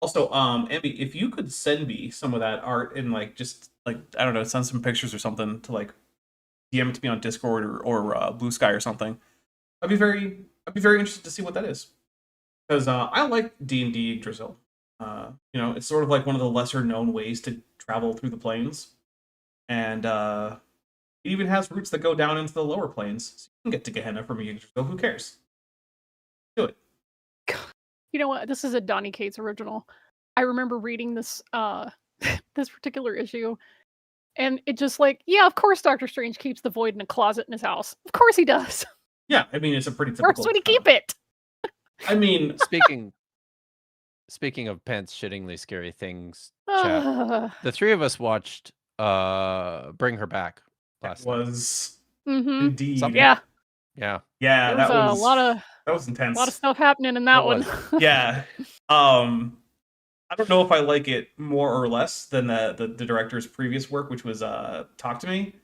Also, Ambi, if you could send me some of that art and I don't know, send some pictures or something to DM it to me on Discord or Blue Sky or something. I'd be very interested to see what that is. Because I like D&D Yggdrasil. It's sort of like one of the lesser known ways to travel through the planes. And it even has routes that go down into the lower planes. So you can get to Gehenna from Yggdrasil. Who cares? Do it. You know what? This is a Donny Cates original. I remember reading this this particular issue, and it just of course Doctor Strange keeps the Void in a closet in his house. Of course he does. Yeah, I mean, it's a pretty typical... Where else would he keep it? I mean... Speaking of pants-shittingly scary things, chat, the three of us watched Bring Her Back last night. Was indeed. Yeah. Yeah, that was a lot of... That was intense. A lot of stuff happening in that one. Yeah. I don't know if I like it more or less than the director's previous work, which was Talk to Me.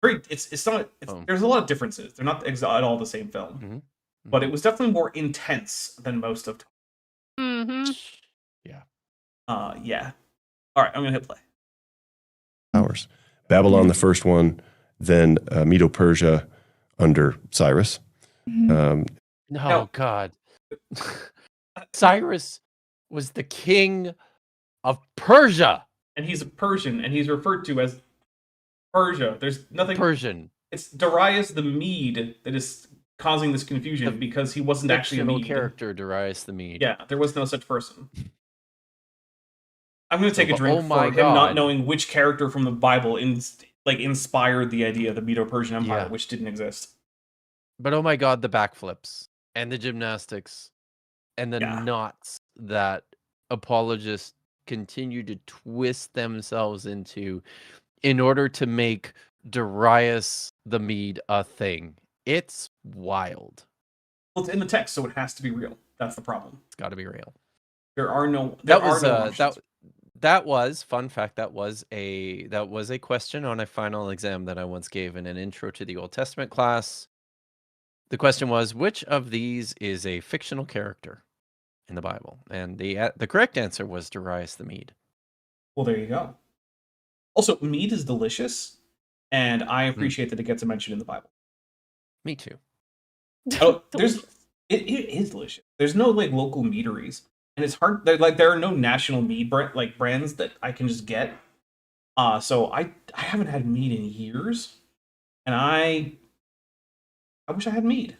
There's a lot of differences. They're not at all the same film. But it was definitely more intense than most of Yeah. Yeah. All right, I'm gonna hit play. Hours. Babylon, the first one, then Medo-Persia under Cyrus. Oh, God. Cyrus was the king of Persia. And he's a Persian, and he's referred to as Persia. There's nothing... Persian. It's Darius the Mede that is causing this confusion because he wasn't actually a Mede. Character, Darius the Mede. Yeah, there was no such person. I'm going to take a drink for him not knowing which character from the Bible inspired the idea of the Medo-Persian Empire, which didn't exist. But oh my God, the backflips and the gymnastics and the knots that apologists continue to twist themselves into in order to make Darius the Mede a thing. It's wild. Well, it's in the text, so it has to be real. That's the problem. It's got to be real. There are no. That was fun fact. That was a question on a final exam that I once gave in an intro to the Old Testament class. The question was, which of these is a fictional character? in the Bible? And the correct answer was Darius the Mede. Well, there you go. Also, mead is delicious, and I Mm. appreciate that it gets a mention in the Bible. Me too. There's it is delicious. There's no like local meaderies, and it's hard. There are no national mead brands that I can just get. So I haven't had mead in years, and I wish I had mead.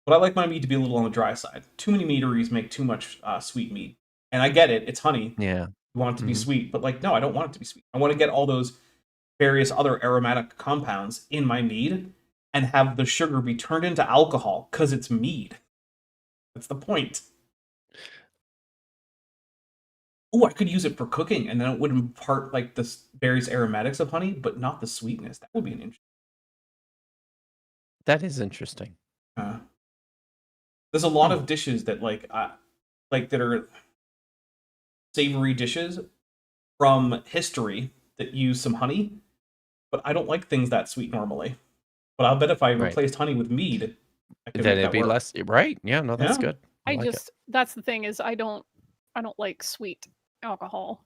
But I like my mead to be a little on the dry side. Too many meaderies make too much sweet mead, and I get it. It's honey. Yeah. You want it to be sweet, but like no, I don't want it to be sweet. I want to get all those various other aromatic compounds in my mead and have the sugar be turned into alcohol because it's mead. That's the point. Oh, I could use it for cooking, and then it would impart like the various aromatics of honey, but not the sweetness. That would be an interesting. That is interesting. There's a lot of dishes that that are savory dishes from history that use some honey, but I don't like things that sweet normally. But I'll bet if I replaced honey with mead, then it'd be less, right? Yeah, no, that's good. I like just that's the thing is I don't like sweet alcohol.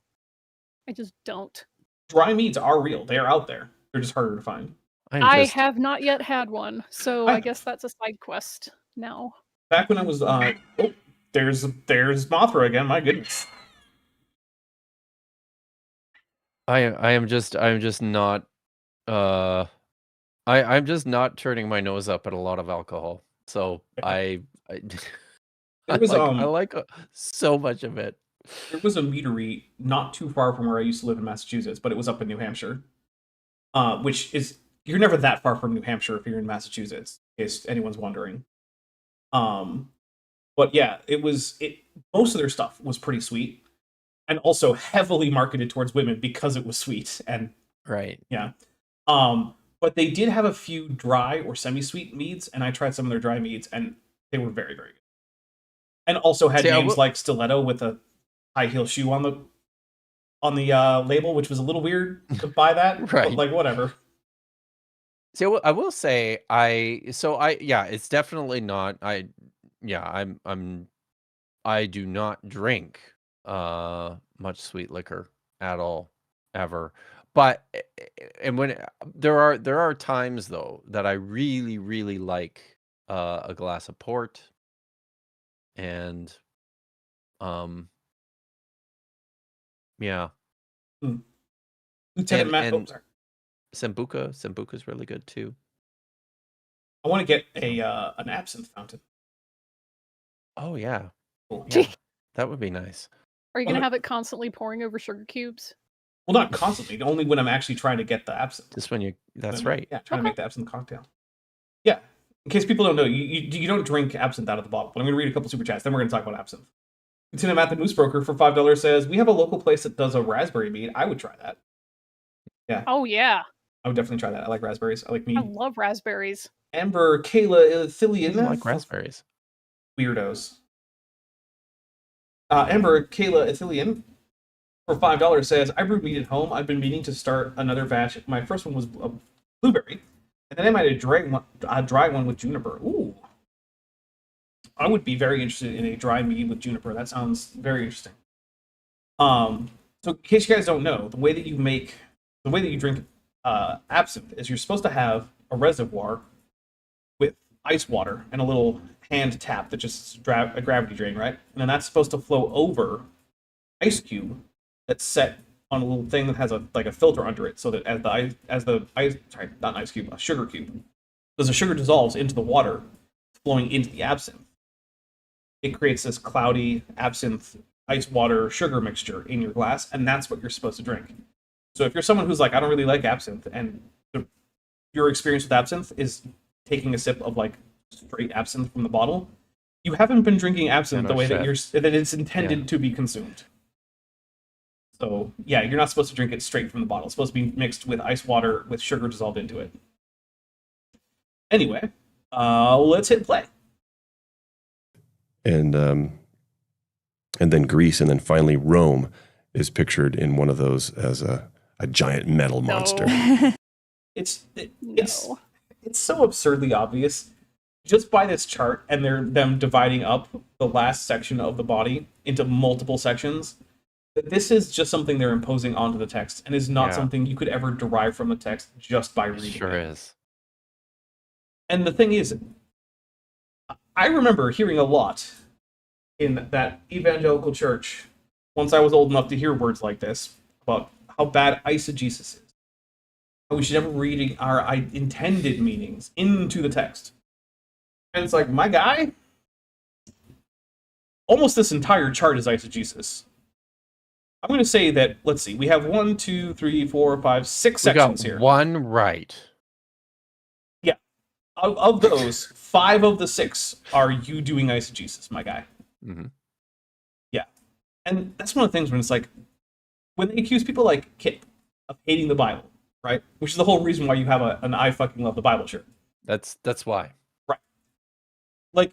I just don't. Dry meads are real. They are out there. They're just harder to find. I have not yet had one, so I guess that's a side quest now. Back when I was there's Mothra again. My goodness. I'm just not I'm just not turning my nose up at a lot of alcohol. So I like so much of it. There was a meadery not too far from where I used to live in Massachusetts, but it was up in New Hampshire. Which is you're never that far from New Hampshire if you're in Massachusetts, in case anyone's wondering. But yeah, most of their stuff was pretty sweet. And also heavily marketed towards women because it was sweet. And right. Yeah. But they did have a few dry or semi-sweet meads, and I tried some of their dry meads, and they were very, very good. And also had names like Stiletto with a high heel shoe on the label, which was a little weird to buy that. Right. But like whatever. So I will say it's definitely not I do not drink much sweet liquor at all ever. But and when there are times though that I really, really like a glass of port and yeah. Lieutenant Matt, Sambuca is really good too. I want to get an absinthe fountain. Oh yeah. Cool. Yeah. That would be nice. Are you gonna have it constantly pouring over sugar cubes? Well, not constantly. Only when I'm actually trying to get the absinthe. Just when that's right. Yeah, trying to make the absinthe cocktail. Yeah. In case people don't know, you don't drink absinthe out of the bottle. But I'm going to read a couple super chats, then we're going to talk about absinthe. Lieutenant Matt the Moose Broker for $5 says, we have a local place that does a raspberry mead. I would try that. Yeah. Oh, yeah. I would definitely try that. I like raspberries. I like mead. I love raspberries. Amber Kayla Ithilian. I like raspberries. Weirdos. Amber Kayla Ithilian for $5 says, I brewed mead at home. I've been meaning to start another batch. My first one was a blueberry, and then I might a dry one with juniper. Ooh. I would be very interested in a dry mead with juniper. That sounds very interesting. So in case you guys don't know, the way that you drink absinthe is you're supposed to have a reservoir with ice water and a little hand tap that just a gravity drain, right? And then that's supposed to flow over ice cube that's set on a little thing that has a filter under it, so that a sugar cube, as the sugar dissolves into the water flowing into the absinthe, it creates this cloudy absinthe ice water sugar mixture in your glass, and that's what you're supposed to drink. So if you're someone who's like, I don't really like absinthe, and your experience with absinthe is taking a sip of like straight absinthe from the bottle, you haven't been drinking absinthe the way that it's intended to be consumed. So yeah, you're not supposed to drink it straight from the bottle. It's supposed to be mixed with ice water with sugar dissolved into it. Anyway, let's hit play. And then Greece, and then finally Rome is pictured in one of those as a giant metal monster. It's so absurdly obvious. just by this chart and them dividing up the last section of the body into multiple sections, that this is just something they're imposing onto the text and is not Yeah. something you could ever derive from the text just by It reading sure it. is. And the thing is, I remember hearing a lot in that evangelical church, once I was old enough to hear words like this, about how bad eisegesis is. How we should never read our intended meanings into the text. And it's like, my guy, almost this entire chart is eisegesis. I'm going to say that, let's see, we have 1, 2, 3, 4, 5, 6 We sections got here. one right. Yeah. Of those, 5 of the 6 are you doing eisegesis, my guy. Mhm. Yeah. And that's one of the things when it's like, when they accuse people like Kip of hating the Bible, right? Which is the whole reason why you have an I fucking love the Bible shirt. That's why. Like,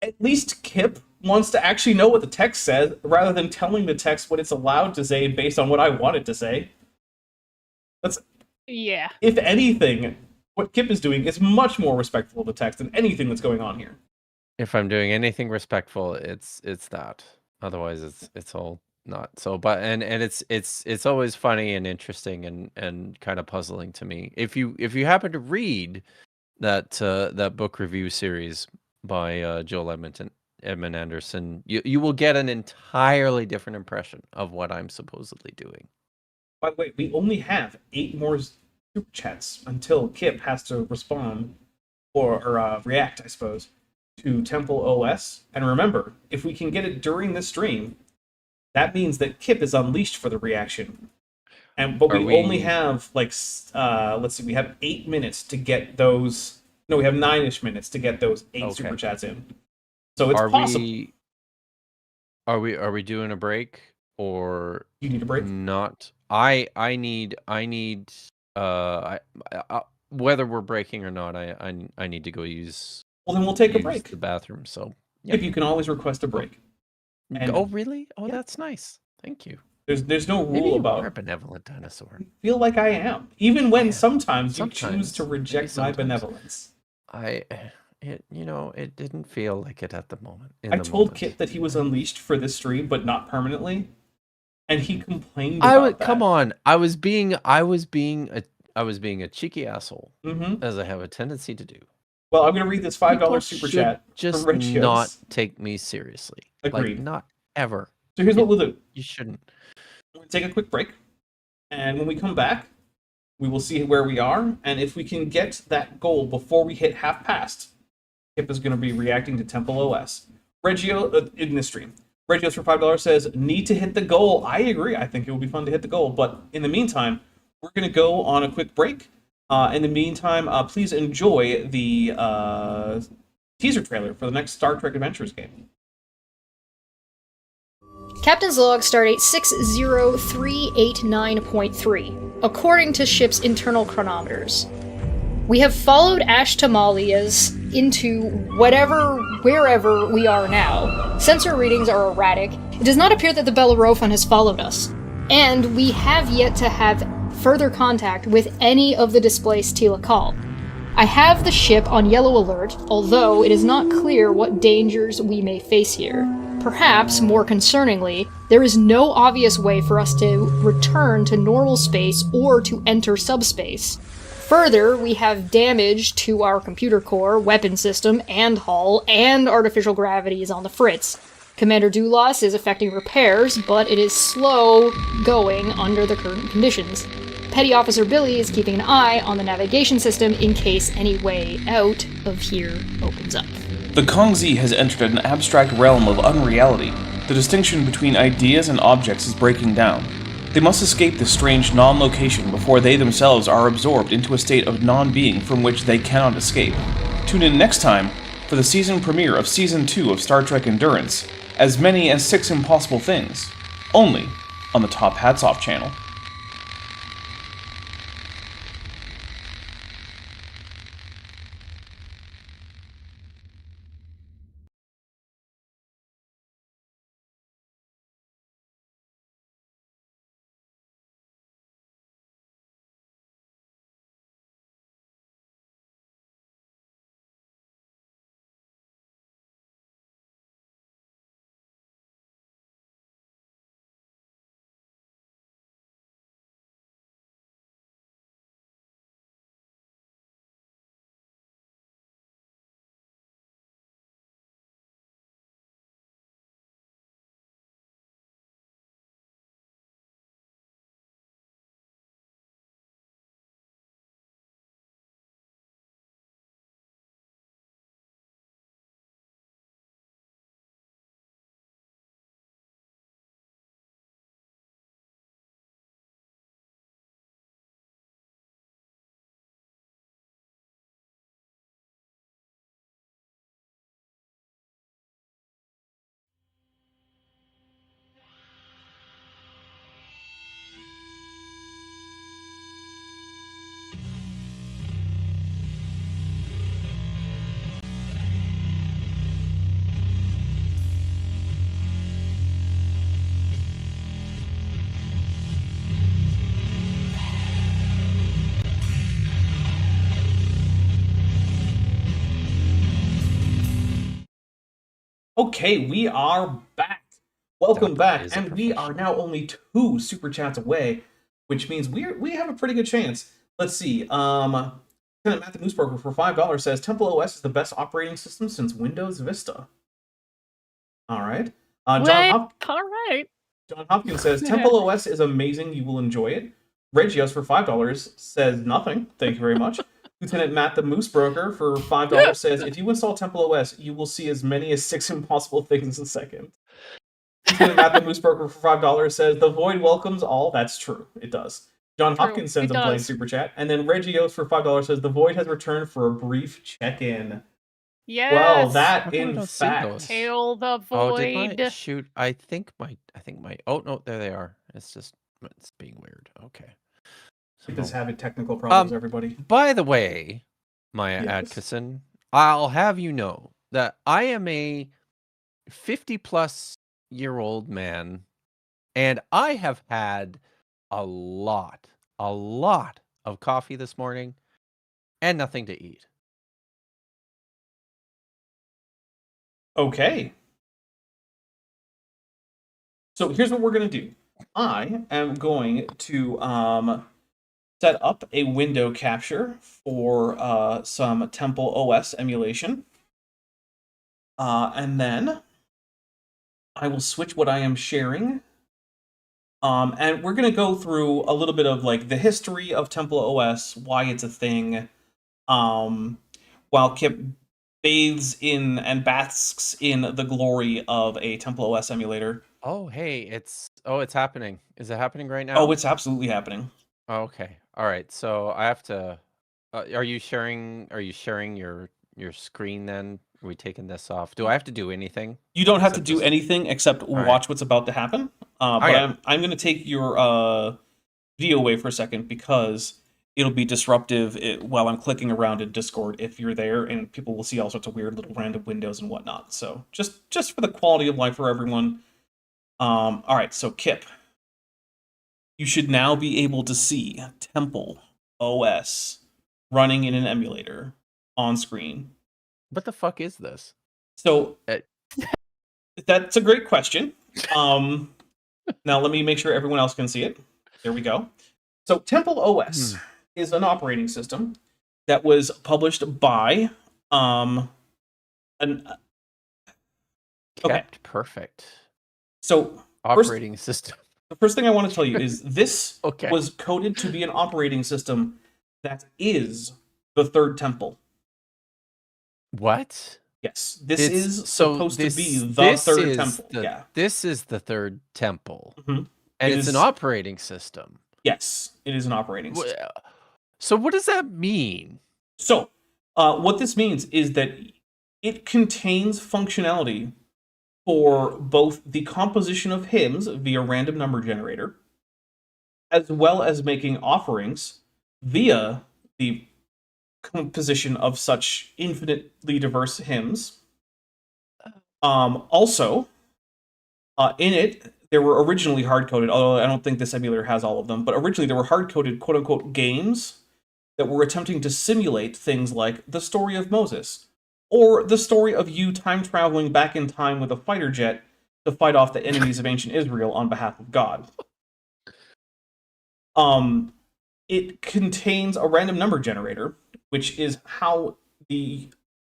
at least Kip wants to actually know what the text says rather than telling the text what it's allowed to say based on what I want it to say. That's, Yeah. if anything, what Kip is doing is much more respectful of the text than anything that's going on here. If I'm doing anything respectful, it's that. Otherwise, it's all not so. But and it's always funny and interesting and kind of puzzling to me. If you happen to read that book review series by Joel Edmund Anderson, you will get an entirely different impression of what I'm supposedly doing. By the way, we only have 8 more super chats until Kip has to respond or react, I suppose, to Temple OS. And remember, if we can get it during this stream, that means that Kip is unleashed for the reaction. But we only have like let's see, we have 8 minutes to get those. No, we have 9-ish minutes to get those 8 super chats in. So it's possible. Are we doing a break or You need a break? not? I need whether we're breaking or not, I need to go use Well, then we'll take a break. the bathroom. So If you can always request a break. And oh really? Oh, yeah. that's nice. Thank you. There's no Maybe rule you about are a benevolent dinosaur. I feel like I am. Even when Yeah. sometimes you choose Sometimes. to Maybe reject my sometimes. benevolence. It didn't feel like it at the moment. I told Kip that he was unleashed for this stream, but not permanently, and he complained about that. Come on. I was being a cheeky asshole, Mm-hmm. as I have a tendency to do. Well, I'm going to read this $5 People super should chat just from Rich not Hills. take me seriously. Agreed. Like, not ever. So here's what we'll do. You shouldn't. We're going to take a quick break, and when we come back, we will see where we are, and if we can get that goal before we hit half past, Kip is going to be reacting to Temple OS. Reggio, in this stream, Reggio's for $5 says, need to hit the goal. I agree. I think it will be fun to hit the goal, but in the meantime, we're going to go on a quick break. In the meantime, please enjoy the teaser trailer for the next Star Trek Adventures game. Captain's log stardate 60389.3, according to ship's internal chronometers. We have followed Ash Tamalias into wherever we are now. Sensor readings are erratic. It does not appear that the Bellerophon has followed us. And we have yet to have further contact with any of the displaced Telekal. I have the ship on yellow alert, although it is not clear what dangers we may face here. Perhaps, more concerningly, there is no obvious way for us to return to normal space or to enter subspace. Further, we have damage to our computer core, weapon system, and hull, and artificial gravity is on the fritz. Commander Dulas is effecting repairs, but it is slow going under the current conditions. Petty Officer Billy is keeping an eye on the navigation system in case any way out of here opens up. The Kongzi has entered an abstract realm of unreality. The distinction between ideas and objects is breaking down. They must escape this strange non-location before they themselves are absorbed into a state of non-being from which they cannot escape. Tune in next time for the season premiere of Season 2 of Star Trek Endurance, As Many as 6 Impossible Things, only on the Top Hats Off channel. Okay, we are back. Welcome Dapper back, is a and we are now only 2 super chats away, which means we have a pretty good chance. Let's see. Lieutenant Matt the Moose Broker for $5 says Temple OS is the best operating system since Windows Vista. All right. All right. John Hopkins says Temple OS is amazing. You will enjoy it. Regios for $5 says nothing. Thank you very much. Lieutenant Matt the Moose Broker for $5 says if you install Temple OS, you will see as many as 6 impossible things a second. Lieutenant Matt the Moose Broker for $5 says the void welcomes all. That's true. It does. John Hopkins sends a blank super chat. And then Regios for $5 says the void has returned for a brief check-in. Yes. Well, that in fact. Hail the void. Oh, did my shoot? I think my. Oh no, there they are. It's being weird. Okay. It does have technical problems, everybody. By the way, Maya Yes. Atkinson, I'll have you know that I am a 50-plus-year-old man, and I have had a lot of coffee this morning and nothing to eat. Okay. So here's what we're going to do. I am going to set up a window capture for some Temple OS emulation. And then I will switch what I am sharing. And we're going to go through a little bit of like the history of Temple OS, why it's a thing, while Kip bathes in and basks in the glory of a Temple OS emulator. Oh, hey, it's happening. Is it happening right now? Oh, it's absolutely happening. Oh, okay. All right. So I have to. Are you sharing your screen then? Are we taking this off? Do I have to do anything? You don't have to do anything except watch what's about to happen. But Okay. I'm going to take your video away for a second because it'll be disruptive while I'm clicking around in Discord if you're there, and people will see all sorts of weird little random windows and whatnot. So just for the quality of life for everyone. All right, so Kip, you should now be able to see Temple OS running in an emulator on screen. What the fuck is this? So that's a great question. Now let me make sure everyone else can see it. There we go. So Temple OS is an operating system that was published by Okay. Kept perfect. So Operating system. the first thing I want to tell you is this Okay. was coded to be an operating system that is the third temple. What? Yes, this It's- is so supposed this- to be the this third is temple. the- Yeah. This is the third temple. Mhm. And It it's is- an operating system. Yes, it is an operating system. Well, so what does that mean? So, what this means is that it contains functionality for both the composition of hymns via random number generator, as well as making offerings via the composition of such infinitely diverse hymns. Also, in it, there were originally hard-coded, although I don't think this emulator has all of them, but originally there were hard-coded quote-unquote games that were attempting to simulate things like the story of Moses, or the story of you time-traveling back in time with a fighter jet to fight off the enemies of ancient Israel on behalf of God. It contains a random number generator, which is how the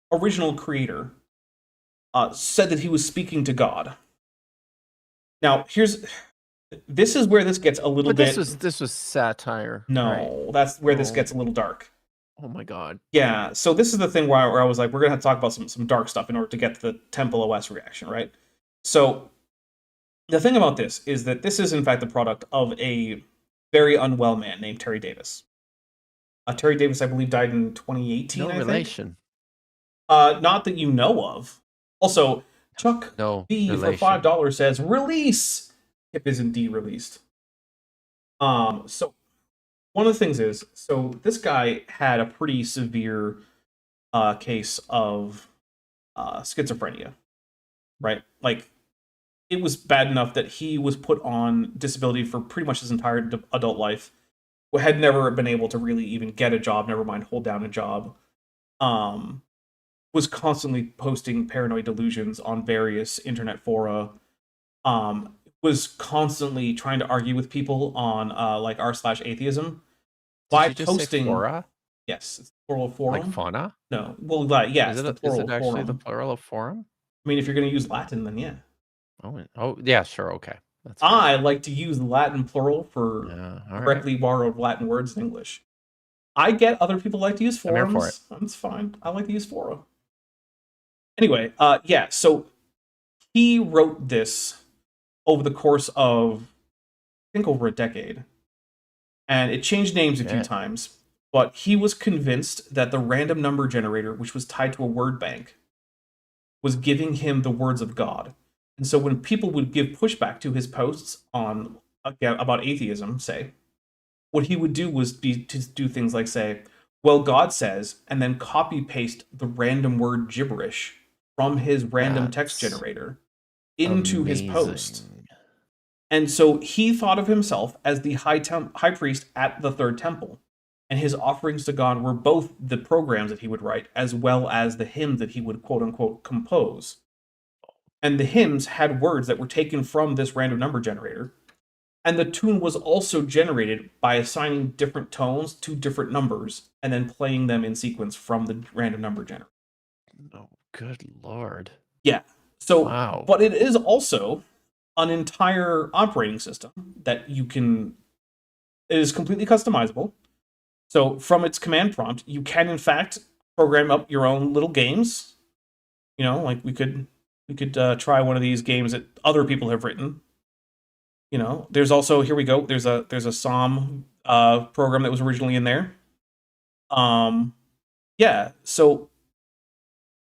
original creator said that he was speaking to God. Now, this is where this gets a little But bit... this was satire. No, right? that's where this Oh. gets a little dark. Oh my god. Yeah, so this is the thing where I was like, we're going to have to talk about some dark stuff in order to get to the Temple OS reaction, right? So, the thing about this is that this is, in fact, the product of a very unwell man named Terry Davis. Terry Davis, I believe, died in 2018, No I think. relation. Not that you know of. Also, Chuck No B for relation. $5 says, release! Kip is indeed released. So, one of the things is, so this guy had a pretty severe case of schizophrenia, right? Like, it was bad enough that he was put on disability for pretty much his entire adult life, had never been able to really even get a job, never mind hold down a job. was constantly posting paranoid delusions on various internet fora. Was constantly trying to argue with people on like r/atheism by Did you just say posting. fora? Yes, it's plural of forum. Like fauna? No, well, yeah, Is it's it, the is plural it of actually forum. the plural of forum? I mean, if you're going to use Latin, then yeah. Oh, yeah, sure, okay. That's fair. I like to use Latin plural for Yeah, all right. directly borrowed Latin words in English. I get other people like to use I'm here forums. for it. That's fine. I like to use fora. Anyway, yeah, so he wrote this over the course of, I think, over a decade. And it changed names a few times. But he was convinced that the random number generator, which was tied to a word bank, was giving him the words of God. And so when people would give pushback to his posts on about atheism, say, what he would do was to do things like say, well, God says, and then copy paste the random word gibberish from his random text generator into his post. And so he thought of himself as the high priest at the third temple. And his offerings to God were both the programs that he would write, as well as the hymns that he would quote-unquote compose. And the hymns had words that were taken from this random number generator. And the tune was also generated by assigning different tones to different numbers, and then playing them in sequence from the random number generator. Oh, good lord. Yeah. So, wow. But it is also an entire operating system that you can... It is completely customizable. So from its command prompt, you can in fact program up your own little games. You know, like we could try one of these games that other people have written. You know, there's also, here we go. There's a Psalm program that was originally in there. Yeah. So,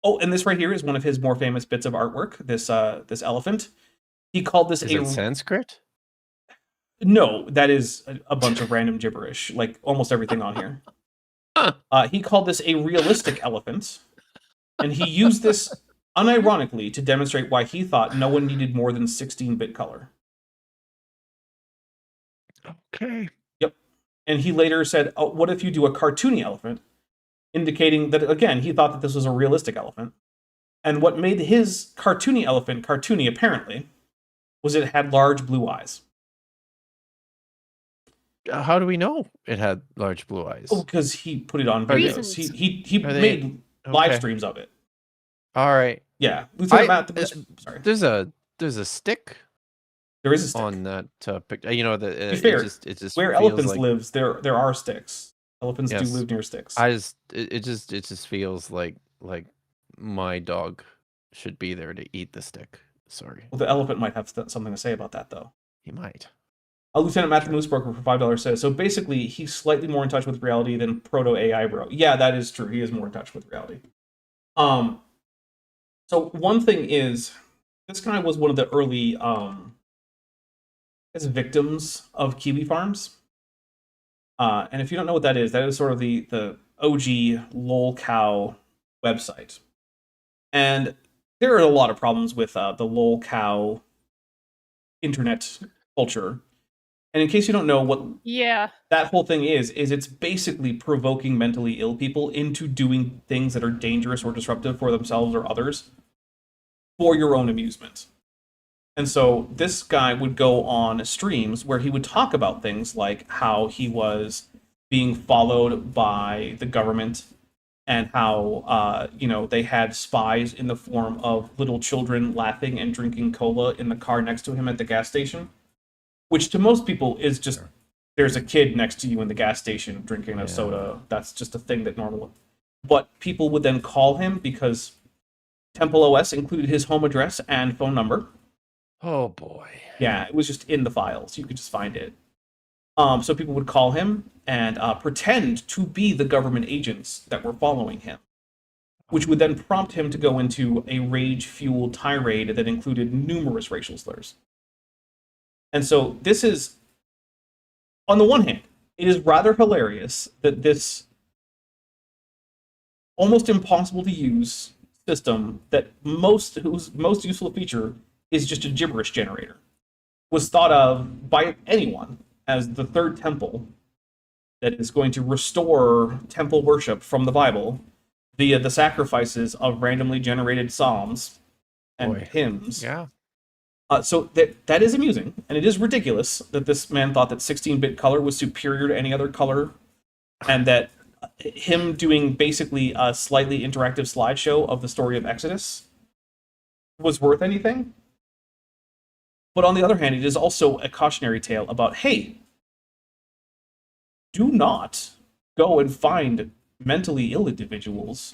oh, and this right here is one of his more famous bits of artwork. This elephant. He called this Is it Sanskrit? No, that is a bunch of random gibberish, like almost everything on here. He called this a realistic elephant, and he used this unironically to demonstrate why he thought no one needed more than 16-bit color. Okay. Yep. And he later said, oh, what if you do a cartoony elephant? Indicating that, again, he thought that this was a realistic elephant. And what made his cartoony elephant cartoony, apparently, was it had large blue eyes. How do we know it had large blue eyes? Oh, because he put it on videos. He made live streams of it. All right. Yeah. Lieutenant Matt, sorry. There's a stick. There is a stick on that picture. You know that it just where elephants like... lives, there are sticks. Elephants do live near sticks. It just feels like my dog should be there to eat the stick. Sorry. Well, the elephant might have something to say about that, though. He might. Lieutenant Matt the Moose Broker for $5 says, so basically, he's slightly more in touch with reality than Proto-AI Bro. Yeah, that is true. He is more in touch with reality. So one thing is, this guy was one of the early victims of Kiwi farms. And if you don't know what that is sort of the OG lolcow website. And there are a lot of problems with the lolcow internet culture. And in case you don't know what that whole thing is it's basically provoking mentally ill people into doing things that are dangerous or disruptive for themselves or others for your own amusement. And so this guy would go on streams where he would talk about things like how he was being followed by the government and how, they had spies in the form of little children laughing and drinking cola in the car next to him at the gas station. Which to most people is just, there's a kid next to you in the gas station drinking a soda. That's just a thing that normal. But people would then call him because Temple OS included his home address and phone number. Oh boy. Yeah, it was just in the files. You could just find it. So people would call him and pretend to be the government agents that were following him, which would then prompt him to go into a rage-fueled tirade that included numerous racial slurs. And so this is, on the one hand, it is rather hilarious that this almost impossible to use system that whose most useful feature is just a gibberish generator was thought of by anyone as the third temple that is going to restore temple worship from the Bible the sacrifices of randomly generated psalms and Boy. hymns. Yeah. So that is amusing, and it is ridiculous that this man thought that 16-bit color was superior to any other color, and that him doing basically a slightly interactive slideshow of the story of Exodus was worth anything. But on the other hand, it is also a cautionary tale about, hey, do not go and find mentally ill individuals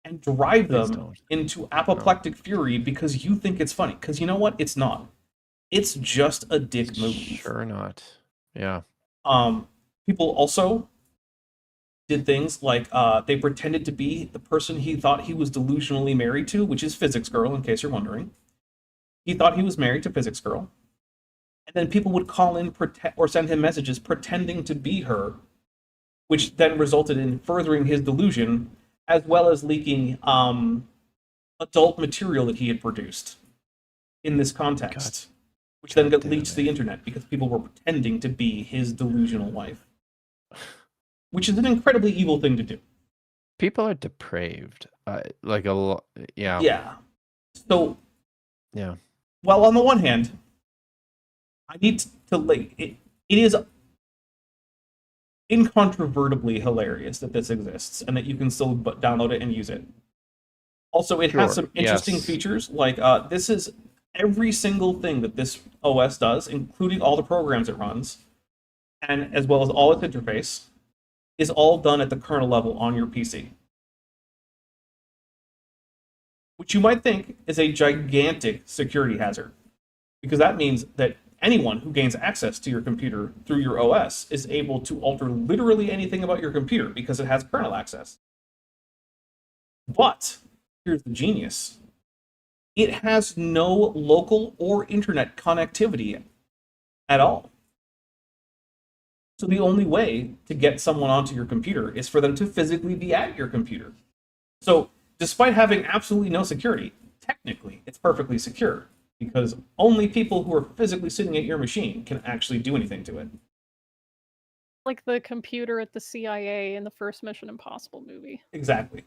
and drive Please them don't. into apoplectic fury because you think it's funny. Because you know what? It's not. It's just a dick move. Sure not. Yeah. People also did things like they pretended to be the person he thought he was delusionally married to, which is Physics Girl, in case you're wondering. He thought he was married to Physics Girl. And then people would call in or send him messages pretending to be her, which then resulted in furthering his delusion, as well as leaking adult material that he had produced in this context, which then got leaked to the internet because people were pretending to be his delusional wife, which is an incredibly evil thing to do. People are depraved. Like a lot. Yeah. Yeah. So, Yeah. well, on the one hand, I need to like it is incontrovertibly hilarious that this exists and that you can still download it and use it. Also, it has Sure, some interesting yes. features, like this is every single thing that this OS does, including all the programs it runs, and as well as all its interface, is all done at the kernel level on your PC. Which you might think is a gigantic security hazard, because that means that anyone who gains access to your computer through your OS is able to alter literally anything about your computer because it has kernel access. But here's the genius. It has no local or internet connectivity at all. So the only way to get someone onto your computer is for them to physically be at your computer. So despite having absolutely no security, technically it's perfectly secure, because only people who are physically sitting at your machine can actually do anything to it. Like the computer at the CIA in the first Mission Impossible movie. Exactly.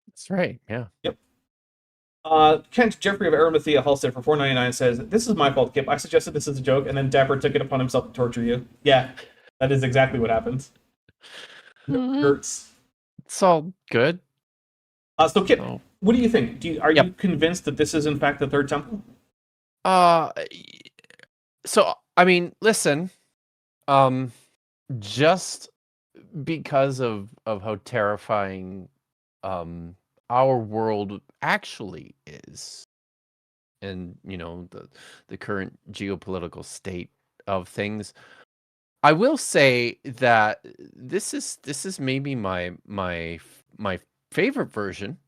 That's right. Yeah. Yep. Kent Jeffrey of Arimathea Halstead for $4.99 says, "This is my fault, Kip. I suggested this as a joke, and then Dapper took it upon himself to torture you." Yeah, that is exactly what happens. Mhm. Hurts. It's all good. So Kip, So, what do you think? Are Yep. you convinced that this is in fact the third temple? so I mean, listen, just because of how terrifying our world actually is, and the current geopolitical state of things, I will say that this is maybe my favorite version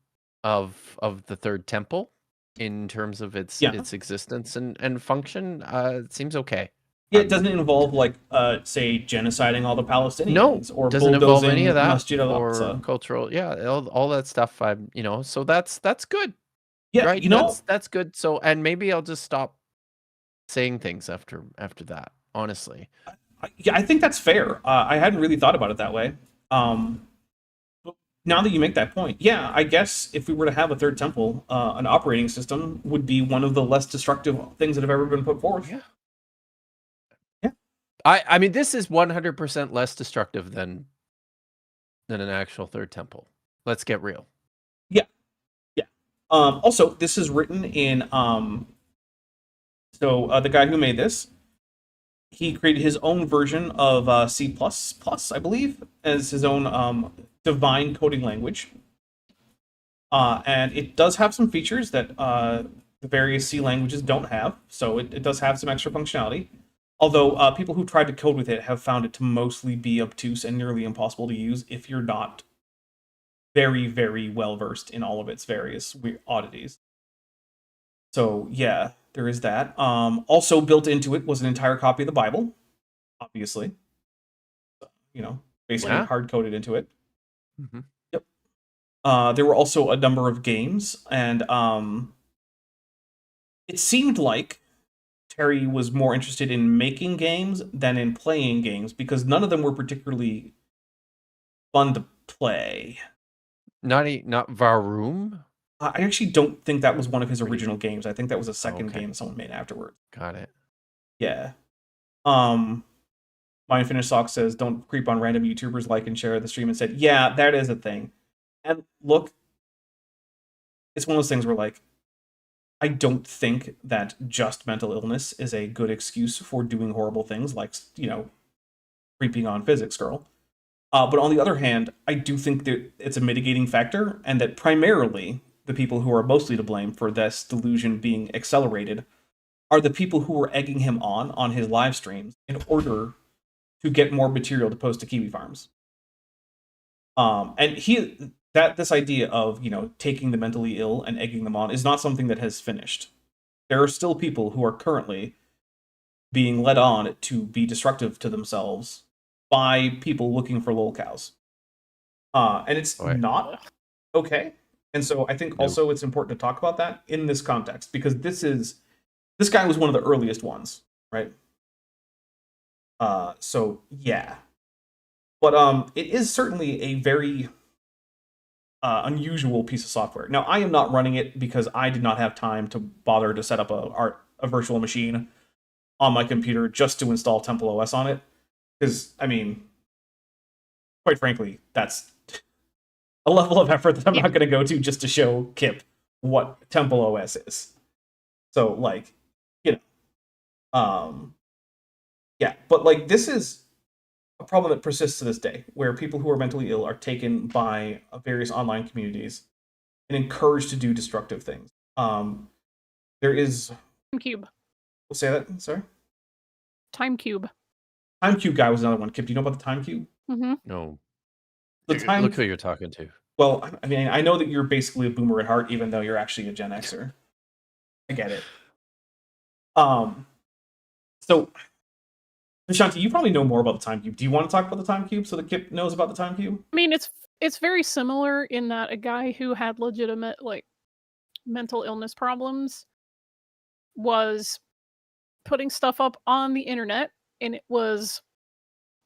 of the third temple in terms of its Yeah. its existence and function. It seems okay. Yeah, it doesn't involve like, say, genociding all the Palestinians No, or doesn't involve any bulldozing of that Masjid al-Aqsa. or cultural. Yeah, all that stuff. So that's good, Yeah, right? you know, That's good. So, and maybe I'll just stop saying things after that. Honestly, I think that's fair. I hadn't really thought about it that way. But now that you make that point, yeah, I guess if we were to have a third temple, an operating system would be one of the less destructive things that have ever been put forth. Yeah. Yeah. I mean, this is 100% less destructive than an actual third temple. Let's get real. Yeah. Also, this is written in the guy who made this, he created his own version of C++, I believe, as his own divine coding language. And it does have some features that the various C languages don't have, so it does have some extra functionality. Although people who tried to code with it have found it to mostly be obtuse and nearly impossible to use if you're not very, very well versed in all of its various oddities. So yeah, there is that. Also built into it was an entire copy of the Bible, obviously. Basically Yeah. hard coded into it. Mm-hmm. Yep. There were also a number of games, and it seemed like Terry was more interested in making games than in playing games, because none of them were particularly fun to play. not Varum? I actually don't think that was one of his Pretty- original games. I think that was a second okay. game someone made afterward. Got it. Yeah. My Infinite Sock says, don't creep on random YouTubers, like and share the stream, and said, yeah, that is a thing. And look, it's one of those things where, like, I don't think that just mental illness is a good excuse for doing horrible things like, you know, creeping on Physics Girl. But on the other hand, I do think that it's a mitigating factor, and that primarily the people who are mostly to blame for this delusion being accelerated are the people who were egging him on his live streams in order to get more material to post to Kiwi Farms. And this idea of, you know, taking the mentally ill and egging them on is not something that has finished. There are still people who are currently being led on to be destructive to themselves by people looking for lolcows. And it's not okay. And so I think also it's important to talk about that in this context, because this guy was one of the earliest ones, right? So yeah. But it is certainly a very unusual piece of software. Now, I am not running it because I did not have time to bother to set up a virtual machine on my computer just to install Temple OS on it. Because, I mean, quite frankly, that's a level of effort that I'm not going to go to just to show Kip what Temple OS is. So, like, you know, yeah, but like this is a problem that persists to this day, where people who are mentally ill are taken by various online communities and encouraged to do destructive things. There is TimeCube. We'll say that. Sorry, TimeCube. TimeCube guy was another one. Kip, do you know about the TimeCube? Mm-hmm. No. The Look who you're talking to. Well, I mean, I know that you're basically a boomer at heart, even though you're actually a Gen Xer. I get it. So, Vishanti, you probably know more about the TimeCube. Do you want to talk about the TimeCube so that Kip knows about the TimeCube? I mean, it's very similar in that a guy who had legitimate like mental illness problems was putting stuff up on the internet, and it was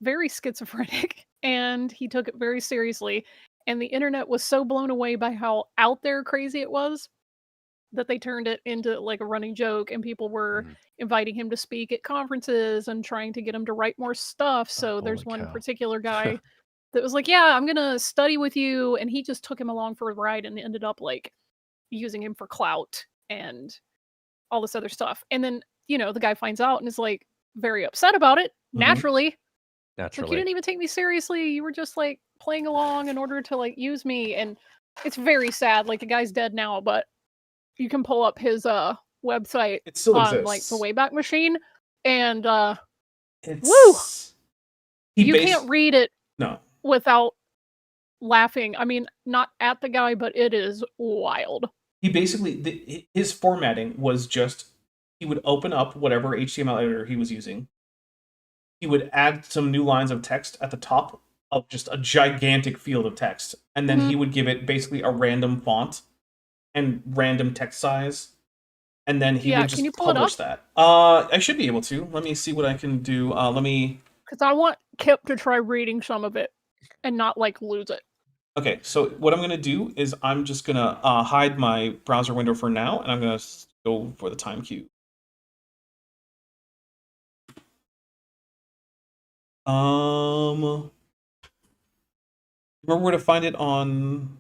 very schizophrenic, and he took it very seriously. And the internet was so blown away by how out there crazy it was that they turned it into like a running joke, and people were inviting him to speak at conferences and trying to get him to write more stuff. So there's one particular guy that was like, yeah, I'm gonna study with you, and he just took him along for a ride and ended up like using him for clout and all this other stuff. And then, you know, the guy finds out and is like very upset about it, naturally. Like, you didn't even take me seriously. You were just like playing along in order to like use me. And it's very sad. Like, the guy's dead now, but you can pull up his website It still on exists. like the Wayback Machine, and It's... woo! You can't read it without laughing. I mean, not at the guy, but it is wild. He basically, his formatting was just, he would open up whatever HTML editor he was using. He would add some new lines of text at the top of just a gigantic field of text. And then he would give it basically a random font and random text size. And then he would just publish that. I should be able to. Let me see what I can do. Because I want Kip to try reading some of it and not like lose it. Okay, so what I'm going to do is I'm just going to hide my browser window for now, and I'm going to go for the TimeCube. Remember where to find it on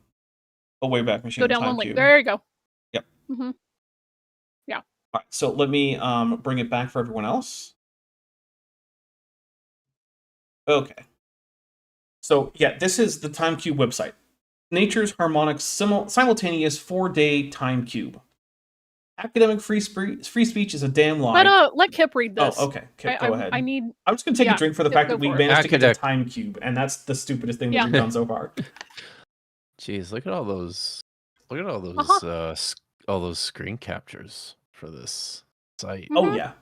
a Wayback Machine? Go down one link. There you go. Yep. Yeah. All right, so let me bring it back for everyone else. Okay. So, yeah, this is the TimeCube website. Nature's harmonic simultaneous 4-day time cube. Academic free speech is a damn lie. Let Kip read this. Oh, okay. Kip, go ahead. I'm just going to take a drink for the fact that we managed to get the time cube, and that's the stupidest thing that we've done so far. Jeez, look at all those all those screen captures for this site. Oh yeah.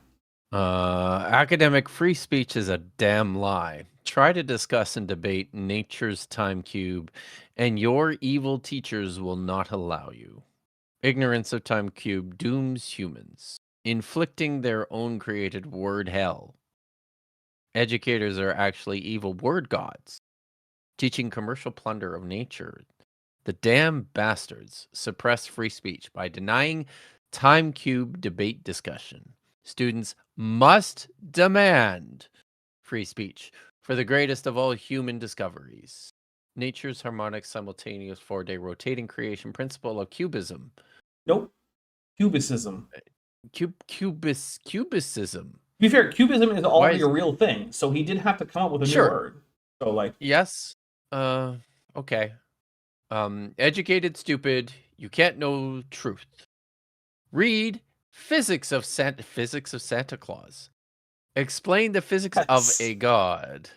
Academic free speech is a damn lie. Try to discuss and debate nature's time cube, and your evil teachers will not allow you. Ignorance of time cube dooms humans, inflicting their own created word hell. Educators are actually evil word gods, teaching commercial plunder of nature. The damn bastards suppress free speech by denying time cube debate discussion. Students must demand free speech for the greatest of all human discoveries. Nature's harmonic simultaneous 4-day rotating creation principle of cubism. Nope. Cubism. Cubism. To be fair, cubism is already is- a real thing, so he did have to come up with a Sure. new word. So, like, Yes. Okay. Educated, stupid. You can't know truth. Read Physics of Santa Claus. Explain the physics of Yes. a god.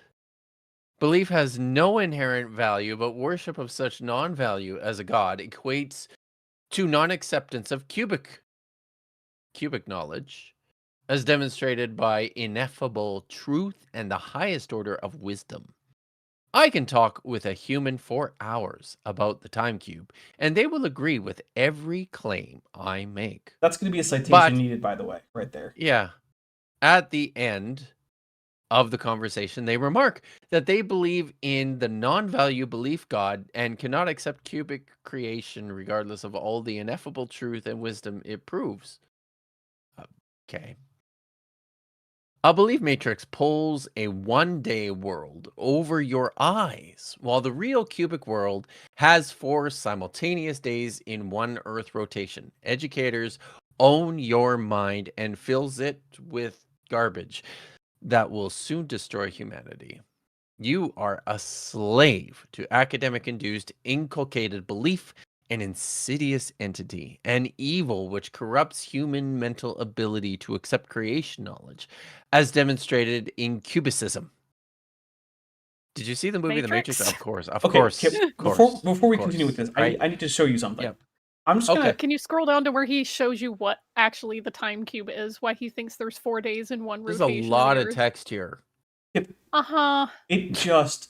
Belief has no inherent value, but worship of such non-value as a god equates to non-acceptance of cubic knowledge, as demonstrated by ineffable truth and the highest order of wisdom. I can talk with a human for hours about the time cube, and they will agree with every claim I make. that's going to be a citation But- needed, by the way, right there. Yeah. At the end of the conversation, they remark that they believe in the non-value belief God and cannot accept cubic creation regardless of all the ineffable truth and wisdom it proves. Okay. A belief matrix pulls a one-day world over your eyes, while the real cubic world has 4 simultaneous days in one Earth rotation. Educators own your mind and fills it with garbage that will soon destroy humanity. You are a slave to academic-induced, inculcated belief, an insidious entity, an evil which corrupts human mental ability to accept creation knowledge, as demonstrated in cubicism. Did you see the movie The Matrix? Matrix? Of course, of Okay, course. Kip, of before course, we of continue with course, this, right? I need to show you something. Yep. I'm just gonna. Okay. Can you scroll down to where he shows you what actually the time cube is? Why he thinks there's 4 days in one There's a rotation. lot of text here. Uh-huh. It just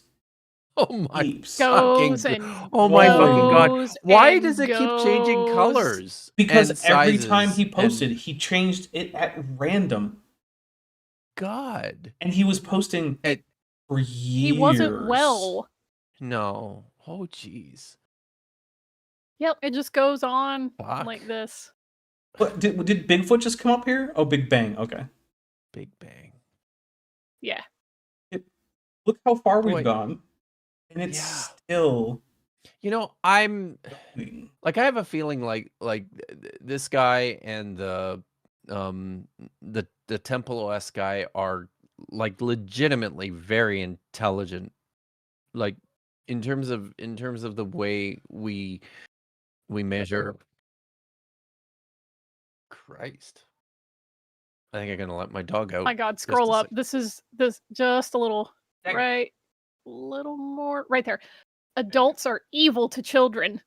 Oh my keeps Goes fucking and oh my fucking god! goes Why and does it keep changing goes. colors? because and every sizes time he and- posted, he changed it at random, God, and he was posting It- for years. He wasn't well. no! Oh jeez. Yep, it just goes on Fuck. like this. What, did Bigfoot just come up here? Oh, Big Bang. Okay. Big Bang. Yeah. Look how far Boy. we've gone, and it's Yeah. still. You know, I'm going. like I have a feeling like this guy and the Temple OS guy are like legitimately very intelligent, like in terms of the way we measure. Christ, I think I'm gonna let my dog out. My God, just scroll a up. sec. This is just a little Dang it. right, little more right there. Adults are evil to children.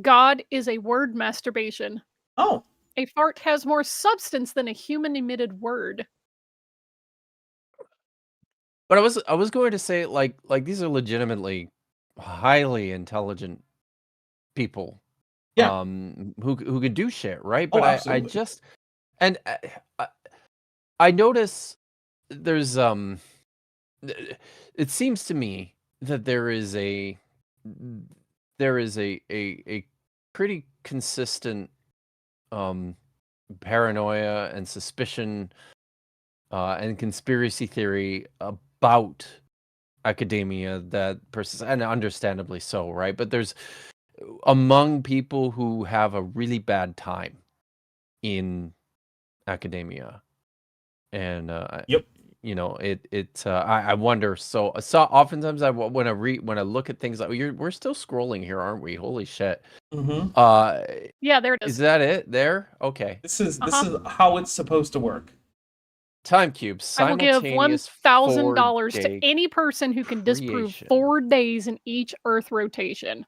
God is a word masturbation. Oh, A fart has more substance than a human emitted word. But I was going to say like these are legitimately highly intelligent people. Yeah. Who could do shit, right? Oh, But I absolutely. just and I notice there's it seems to me that there is a pretty consistent paranoia and suspicion and conspiracy theory about academia that persists, and understandably so, right? But there's among people who have a really bad time in academia, and Yep. you know, I wonder. So oftentimes when I look at things like we're still scrolling here, aren't we? Holy shit! Mm-hmm. Yeah, there it Is is. that it? There? Okay. This is how it's supposed to work. Time cubes. I will give Simultaneous $1,000 to 4-day any person who can disprove creation. 4 days in each Earth rotation.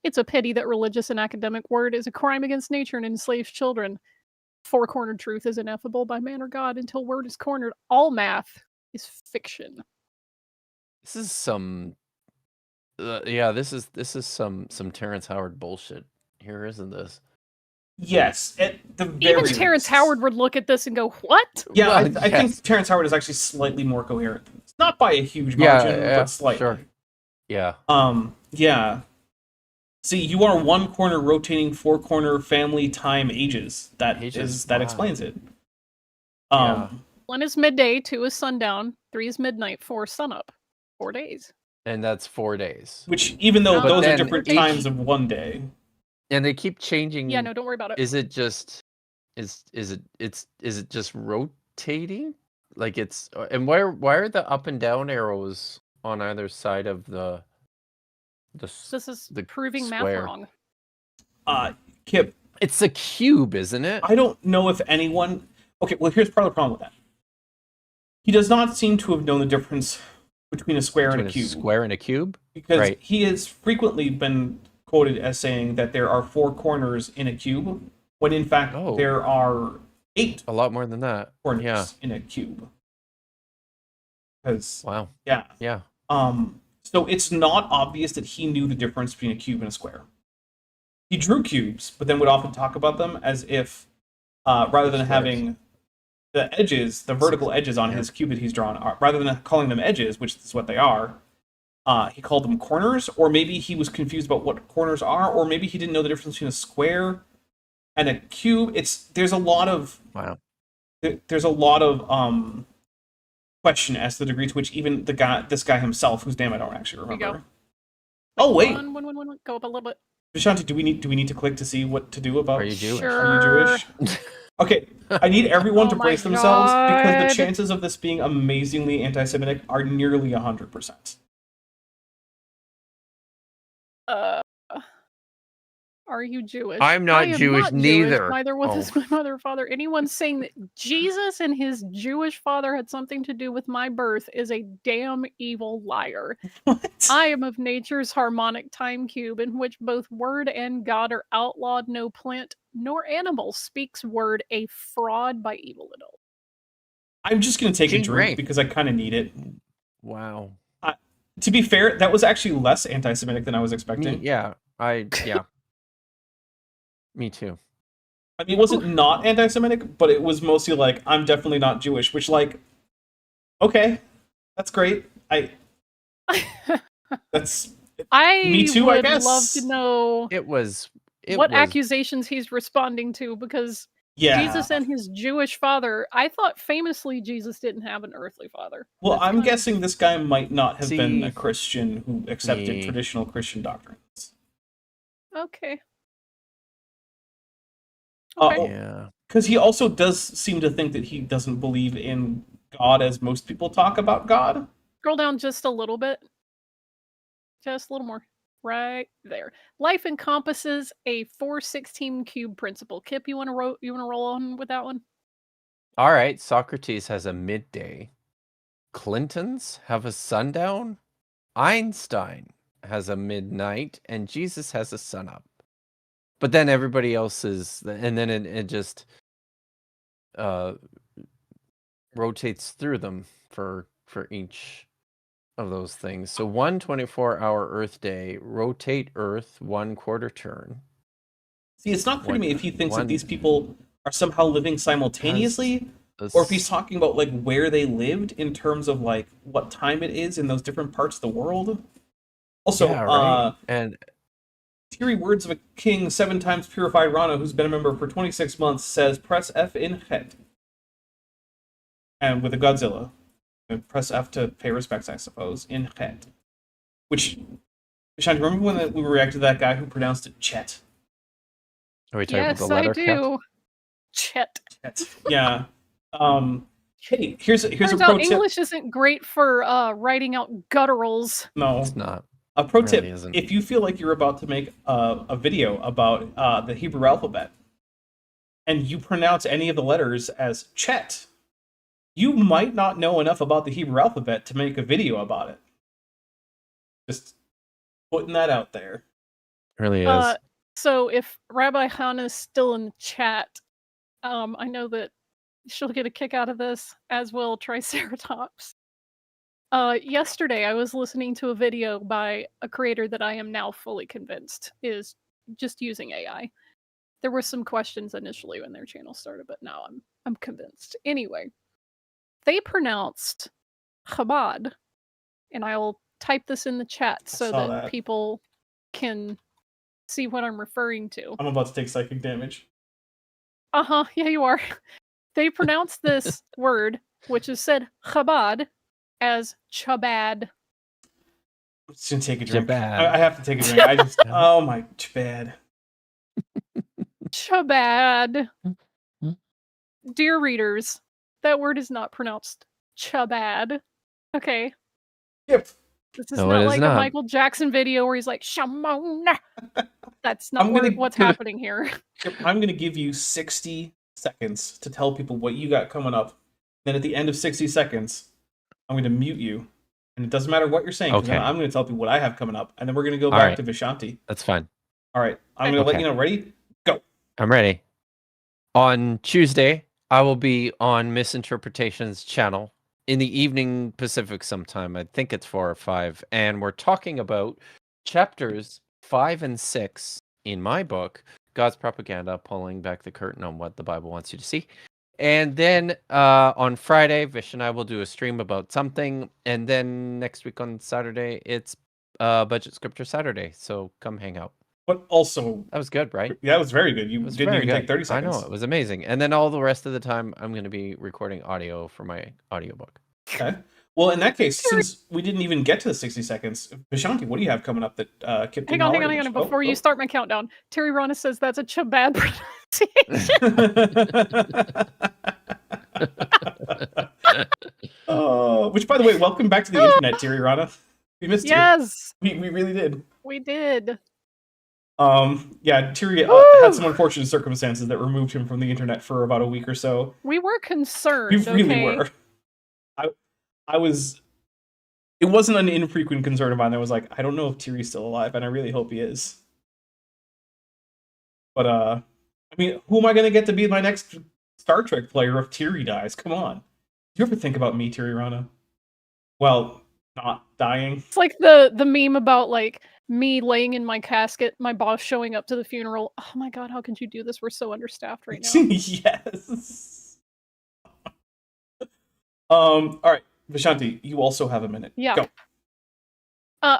It's a pity that religious and academic word is a crime against nature and enslaves children. Four-cornered truth is ineffable by man or God. Until word is cornered, all math is fiction. This is some. Yeah, this is some Terrence Howard bullshit here, isn't this? Yes, at the very Even Terrence least. Howard would look at this and go, "What?" Yeah, Well, I yes. think Terrence Howard is actually slightly more coherent. It's not by a huge Yeah, margin, yeah, but slightly. sure. Yeah. Yeah. See, you are one corner rotating 4-corner family time ages. That Wow. explains it. Yeah. 1 is midday, 2 is sundown, 3 is midnight, 4 is sunup. 4 days. And that's 4 days. Which, even though But those are then different each- times of one day. And they keep changing. Yeah, no, don't worry about it. Is it just is it just rotating? Like it's and why are the up and down arrows on either side of the This is the proving square? math wrong. Kip, It's a cube, isn't it? I don't know if anyone... Okay, well, here's part of the problem with that. He does not seem to have known the difference between a square and a Between cube. square and a cube? Because Right. he has frequently been quoted as saying that there are 4 corners in a cube, when in fact Oh. there are 8 A lot more than that. corners Yeah. in a cube. Because, Wow. yeah. Yeah. So it's not obvious that he knew the difference between a cube and a square. He drew cubes, but then would often talk about them as if, rather than Squares. having the edges, the vertical edges on his cube that he's drawn, rather than calling them edges, which is what they are, he called them corners, or maybe he was confused about what corners are, or maybe he didn't know the difference between a square and a cube. There's a lot of Wow. there's a lot of question as to the degree to which even this guy himself, whose name I don't actually Here you go. remember. Oh wait, One. Go up a little bit. Vishanti, do we need to click to see what to do about? Are you Jewish? Are you Jewish? Okay, I need everyone Oh to my brace themselves because God. the chances of this being amazingly anti-Semitic are nearly 100%. Are you Jewish? I'm not I am Jewish, not neither. Neither was Oh. my mother or father. Anyone saying that Jesus and his Jewish father had something to do with my birth is a damn evil liar. What? I am of nature's harmonic time cube, in which both word and God are outlawed. No plant nor animal speaks word, a fraud by evil adult. I'm just gonna take a Gee, drink Ray. because I kind of need it. Wow. To be fair, that was actually less anti-Semitic than I was expecting. Yeah. Me too. I mean, it wasn't not anti-Semitic, but it was mostly like, I'm definitely not Jewish, which, like, okay, that's great. That's I Me too, I would guess. love to know It was what accusations he's responding to, because yeah. Jesus and his Jewish father, I thought famously Jesus didn't have an earthly father. Well, That's I'm kind of- guessing this guy might not have been See, a Christian who accepted me. traditional Christian doctrines. Okay. Uh, Okay. Yeah. Because he also does seem to think that he doesn't believe in God as most people talk about God. Scroll down just a little bit. Just a little more. Right there. Life encompasses a 416 cube principle. Kip, you want to roll on with that one? All right. Socrates has a midday. Clintons have a sundown. Einstein has a midnight, and Jesus has a sunup. But then everybody else is, and then it just rotates through them for each of those things. So 1 24-hour Earth day, rotate Earth 1 quarter turn. See, it's not clear to me if he thinks that One- these people are somehow living simultaneously, or if he's talking about like where they lived in terms of like what time it is in those different parts of the world. Also, Yeah, right. And Teary words of a king 7 times purified Rana, who's been a member for 26 months, says press F in Het. And with a Godzilla. Press F to pay respects, I suppose, in Het. Which, Sean, remember when we reacted to that guy who pronounced it Chet? are we talking Yes, about the I letter do. Chet. Chet. Yeah. Hey, here's a Turns pro out tip. English isn't great for writing out gutturals. No. It's not. A pro Really tip, isn't. if you feel like you're about to make a video about the Hebrew alphabet, and you pronounce any of the letters as Chet, you might not know enough about the Hebrew alphabet to make a video about it. Just putting that out there. It really is. So if Rabbi Hannah's still in the chat, I know that she'll get a kick out of this, as will Triceratops. Yesterday, I was listening to a video by a creator that I am now fully convinced is just using AI. There were some questions initially when their channel started, but now I'm convinced. Anyway, they pronounced Chabad, and I'll type this in the chat so saw that that. people can see what I'm referring to. I'm about to take psychic damage. Yeah, you are. They pronounce this word, which is said Chabad, as Chabad. I'm just gonna take a drink. Jabad. I have to take a drink. I just oh my bad. Chabad. Dear readers, that word is not pronounced Chabad. Okay. Yep. This is No, not it is like not. a Michael Jackson video where he's like, Shamona. That's not I'm gonna- what's happening here. Yep, I'm gonna give you 60 seconds to tell people what you got coming up. Then at the end of 60 seconds, I'm gonna mute you. And it doesn't matter what you're saying, 'cause Okay. I'm gonna tell people what I have coming up. And then we're gonna go All back right. to Vishanti. That's fine. All right. I'm gonna let Okay. you know. Ready? Go. I'm ready. On Tuesday, I will be on Misinterpretations channel in the evening Pacific sometime. I think it's 4 or 5. And we're talking about chapters 5 and 6 in my book, God's Propaganda, Pulling Back the Curtain on What the Bible Wants You to See. And then on Friday, Vish and I will do a stream about something. And then next week on Saturday, it's Budget Scripture Saturday. So come hang out. But also, That was good, right? yeah, that was very good. You It was didn't very even take good. 30 seconds. I know, it was amazing. And then all the rest of the time, I'm going to be recording audio for my audiobook. Okay. Well, in that case, since we didn't even get to the 60 seconds, Vishanti, what do you have coming up that Kip didn't Hang on. already mention? Before you Oh, start my countdown, Terry Rana says that's a Chabad pronunciation. Which, by the way, welcome back to the internet, Terry Rana. We missed Yes, you. We really did. we did. Yeah, Terry Woo! had some unfortunate circumstances that removed him from the internet for about a week or so. We were concerned. We really okay? were. I was. It wasn't an infrequent concern of mine. I was like, I don't know if Tyrion's still alive, and I really hope he is. But I mean, who am I gonna get to be my next Star Trek player if Tyrion dies? Come on. Do you ever think about me, Tyrion Rana? Well, not dying. It's like the meme about like me laying in my casket, my boss showing up to the funeral. Oh my god, how could you do this? We're so understaffed right now. Yes. All right, Vishanti, you also have a minute. Yeah. Go.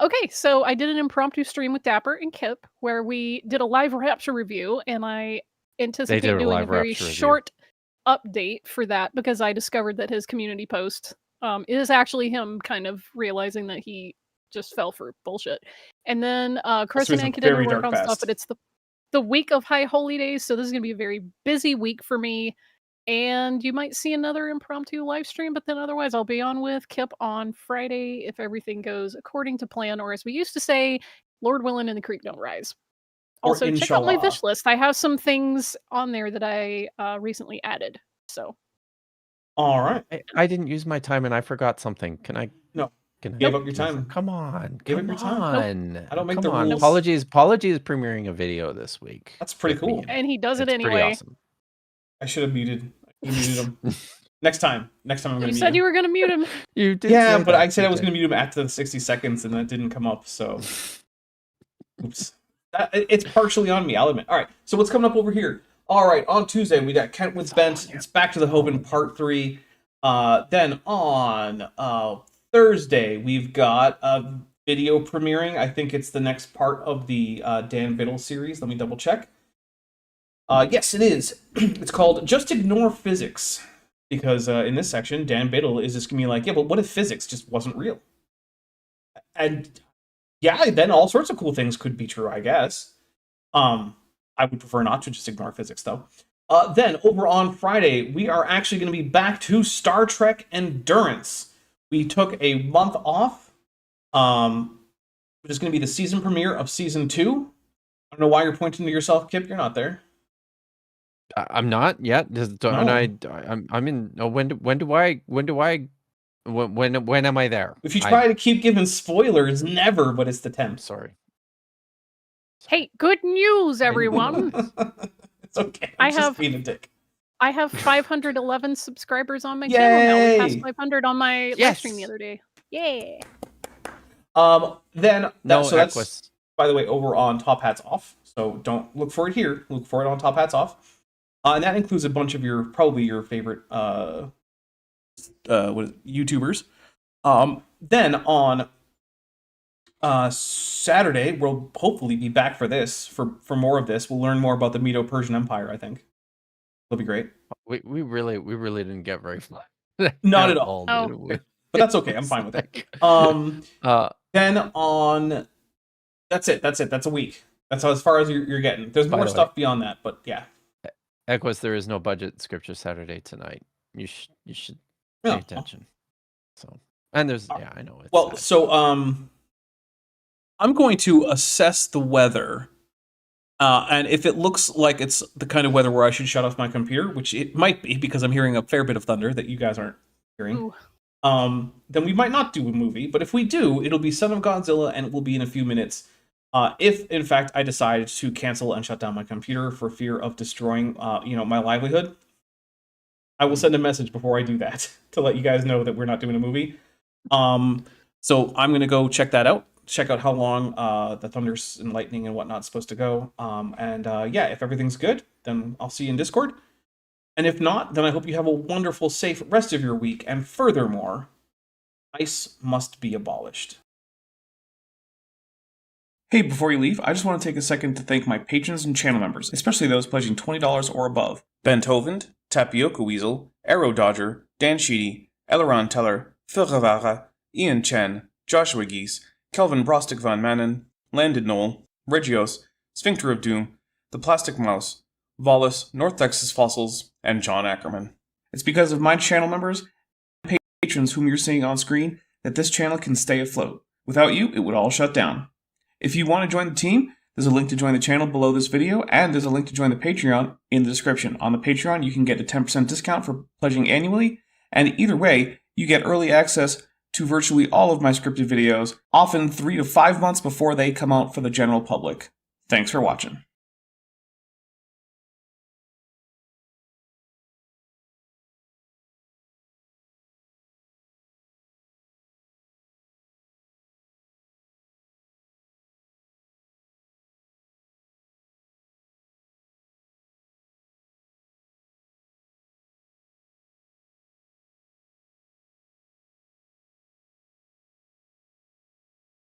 Okay, so I did an impromptu stream with Dapper and Kip where we did a live Rapture review, and I anticipate did a doing a live very Rapture review. short update for that because I discovered that his community post is actually him kind of realizing that he just fell for bullshit. And then Chris was and a I continue very to work dark on stuff, past. but it's the week of High Holy Days, so this is going to be a very busy week for me. And you might see another impromptu live stream, but then otherwise I'll be on with Kip on Friday if everything goes according to plan, or as we used to say, Lord willing and the creek don't rise. Or Also, check out my inshallah. wish list. I have some things on there that I recently added. So All right. I didn't use my time and I forgot something. Can I? No. Can I Give up your time. Come on. Give up Come your time. on. I don't make Come the on. rules. Apologies is premiering a video this week. That's pretty with me cool. in it. and he does it It's pretty anyway. awesome. I should have muted. You muted him. Next time I'm gonna You mute said him. you were going to mute him. You did. Yeah, say but that. I said You I was did. gonna mute him after the 60 seconds, and that didn't come up. So, oops. It's partially on me. I'll admit. All right. So what's coming up over here? All right. On Tuesday we got Kent with Bent. It's Back to the Hoven Part 3. Then on Thursday we've got a video premiering. I think it's the next part of the Dan Biddle series. Let me double check. Yes, it is. It's called Just Ignore Physics. Because in this section, Dan Biddle is just going to be like, yeah, but what if physics just wasn't real? And yeah, then all sorts of cool things could be true, I guess. I would prefer not to just ignore physics, though. Then, over on Friday, we are actually going to be back to Star Trek Endurance. We took a month off, which is going to be the season premiere of Season 2. I don't know why you're pointing to yourself, Kip. You're not there. I'm not yet. I'm in. Oh, when am I there? If you try to keep giving spoilers, never, but it's the 10th. Sorry. Hey, good news, everyone. It's okay. I I'm just have- being a dick. I have 511 subscribers on my channel now. We passed Yay! 500 on my live Yes! stream the other day. Yeah. Then No, so that's Equus. by the way over on Top Hats Off. So don't look for it here. Look for it on Top Hats Off. And that includes a bunch of probably your favorite YouTubers. Then on Saturday, we'll hopefully be back for this, for more of this. We'll learn more about the Medo-Persian Empire, I think. It'll be great. We really didn't get very far. Not at all. Did Oh. we? But that's okay. I'm fine with it. Then on... That's it. That's a week. That's as far as you're getting. There's By more the way. stuff beyond that, but yeah. Equus, there is no budget scripture Saturday tonight. You should pay Yeah. attention. So, and there's I know it's Well, sad. so I'm going to assess the weather, and if it looks like it's the kind of weather where I should shut off my computer, which it might be because I'm hearing a fair bit of thunder that you guys aren't hearing, Ooh. then we might not do a movie. But if we do, it'll be Son of Godzilla, and it will be in a few minutes. If in fact I decide to cancel and shut down my computer for fear of destroying, my livelihood, I will send a message before I do that to let you guys know that we're not doing a movie. So I'm gonna go check that out. Check out how long the thunders and lightning and whatnot's supposed to go. If everything's good, then I'll see you in Discord. And if not, then I hope you have a wonderful, safe rest of your week. And furthermore, ice must be abolished. Hey, before you leave, I just want to take a second to thank my patrons and channel members, especially those pledging $20 or above. Ben Tovend, Tapioca Weasel, Arrow Dodger, Dan Sheedy, Eleron Teller, Phil Ravara, Ian Chen, Joshua Geese, Kelvin Brostic Van Manen, Landed Knoll, Regios, Sphincter of Doom, The Plastic Mouse, Volus, North Texas Fossils, and John Ackerman. It's because of my channel members and patrons whom you're seeing on screen that this channel can stay afloat. Without you, it would all shut down. If you want to join the team, there's a link to join the channel below this video, and there's a link to join the Patreon in the description. On the Patreon, you can get a 10% discount for pledging annually, and either way, you get early access to virtually all of my scripted videos, often 3 to 5 months before they come out for the general public. Thanks for watching.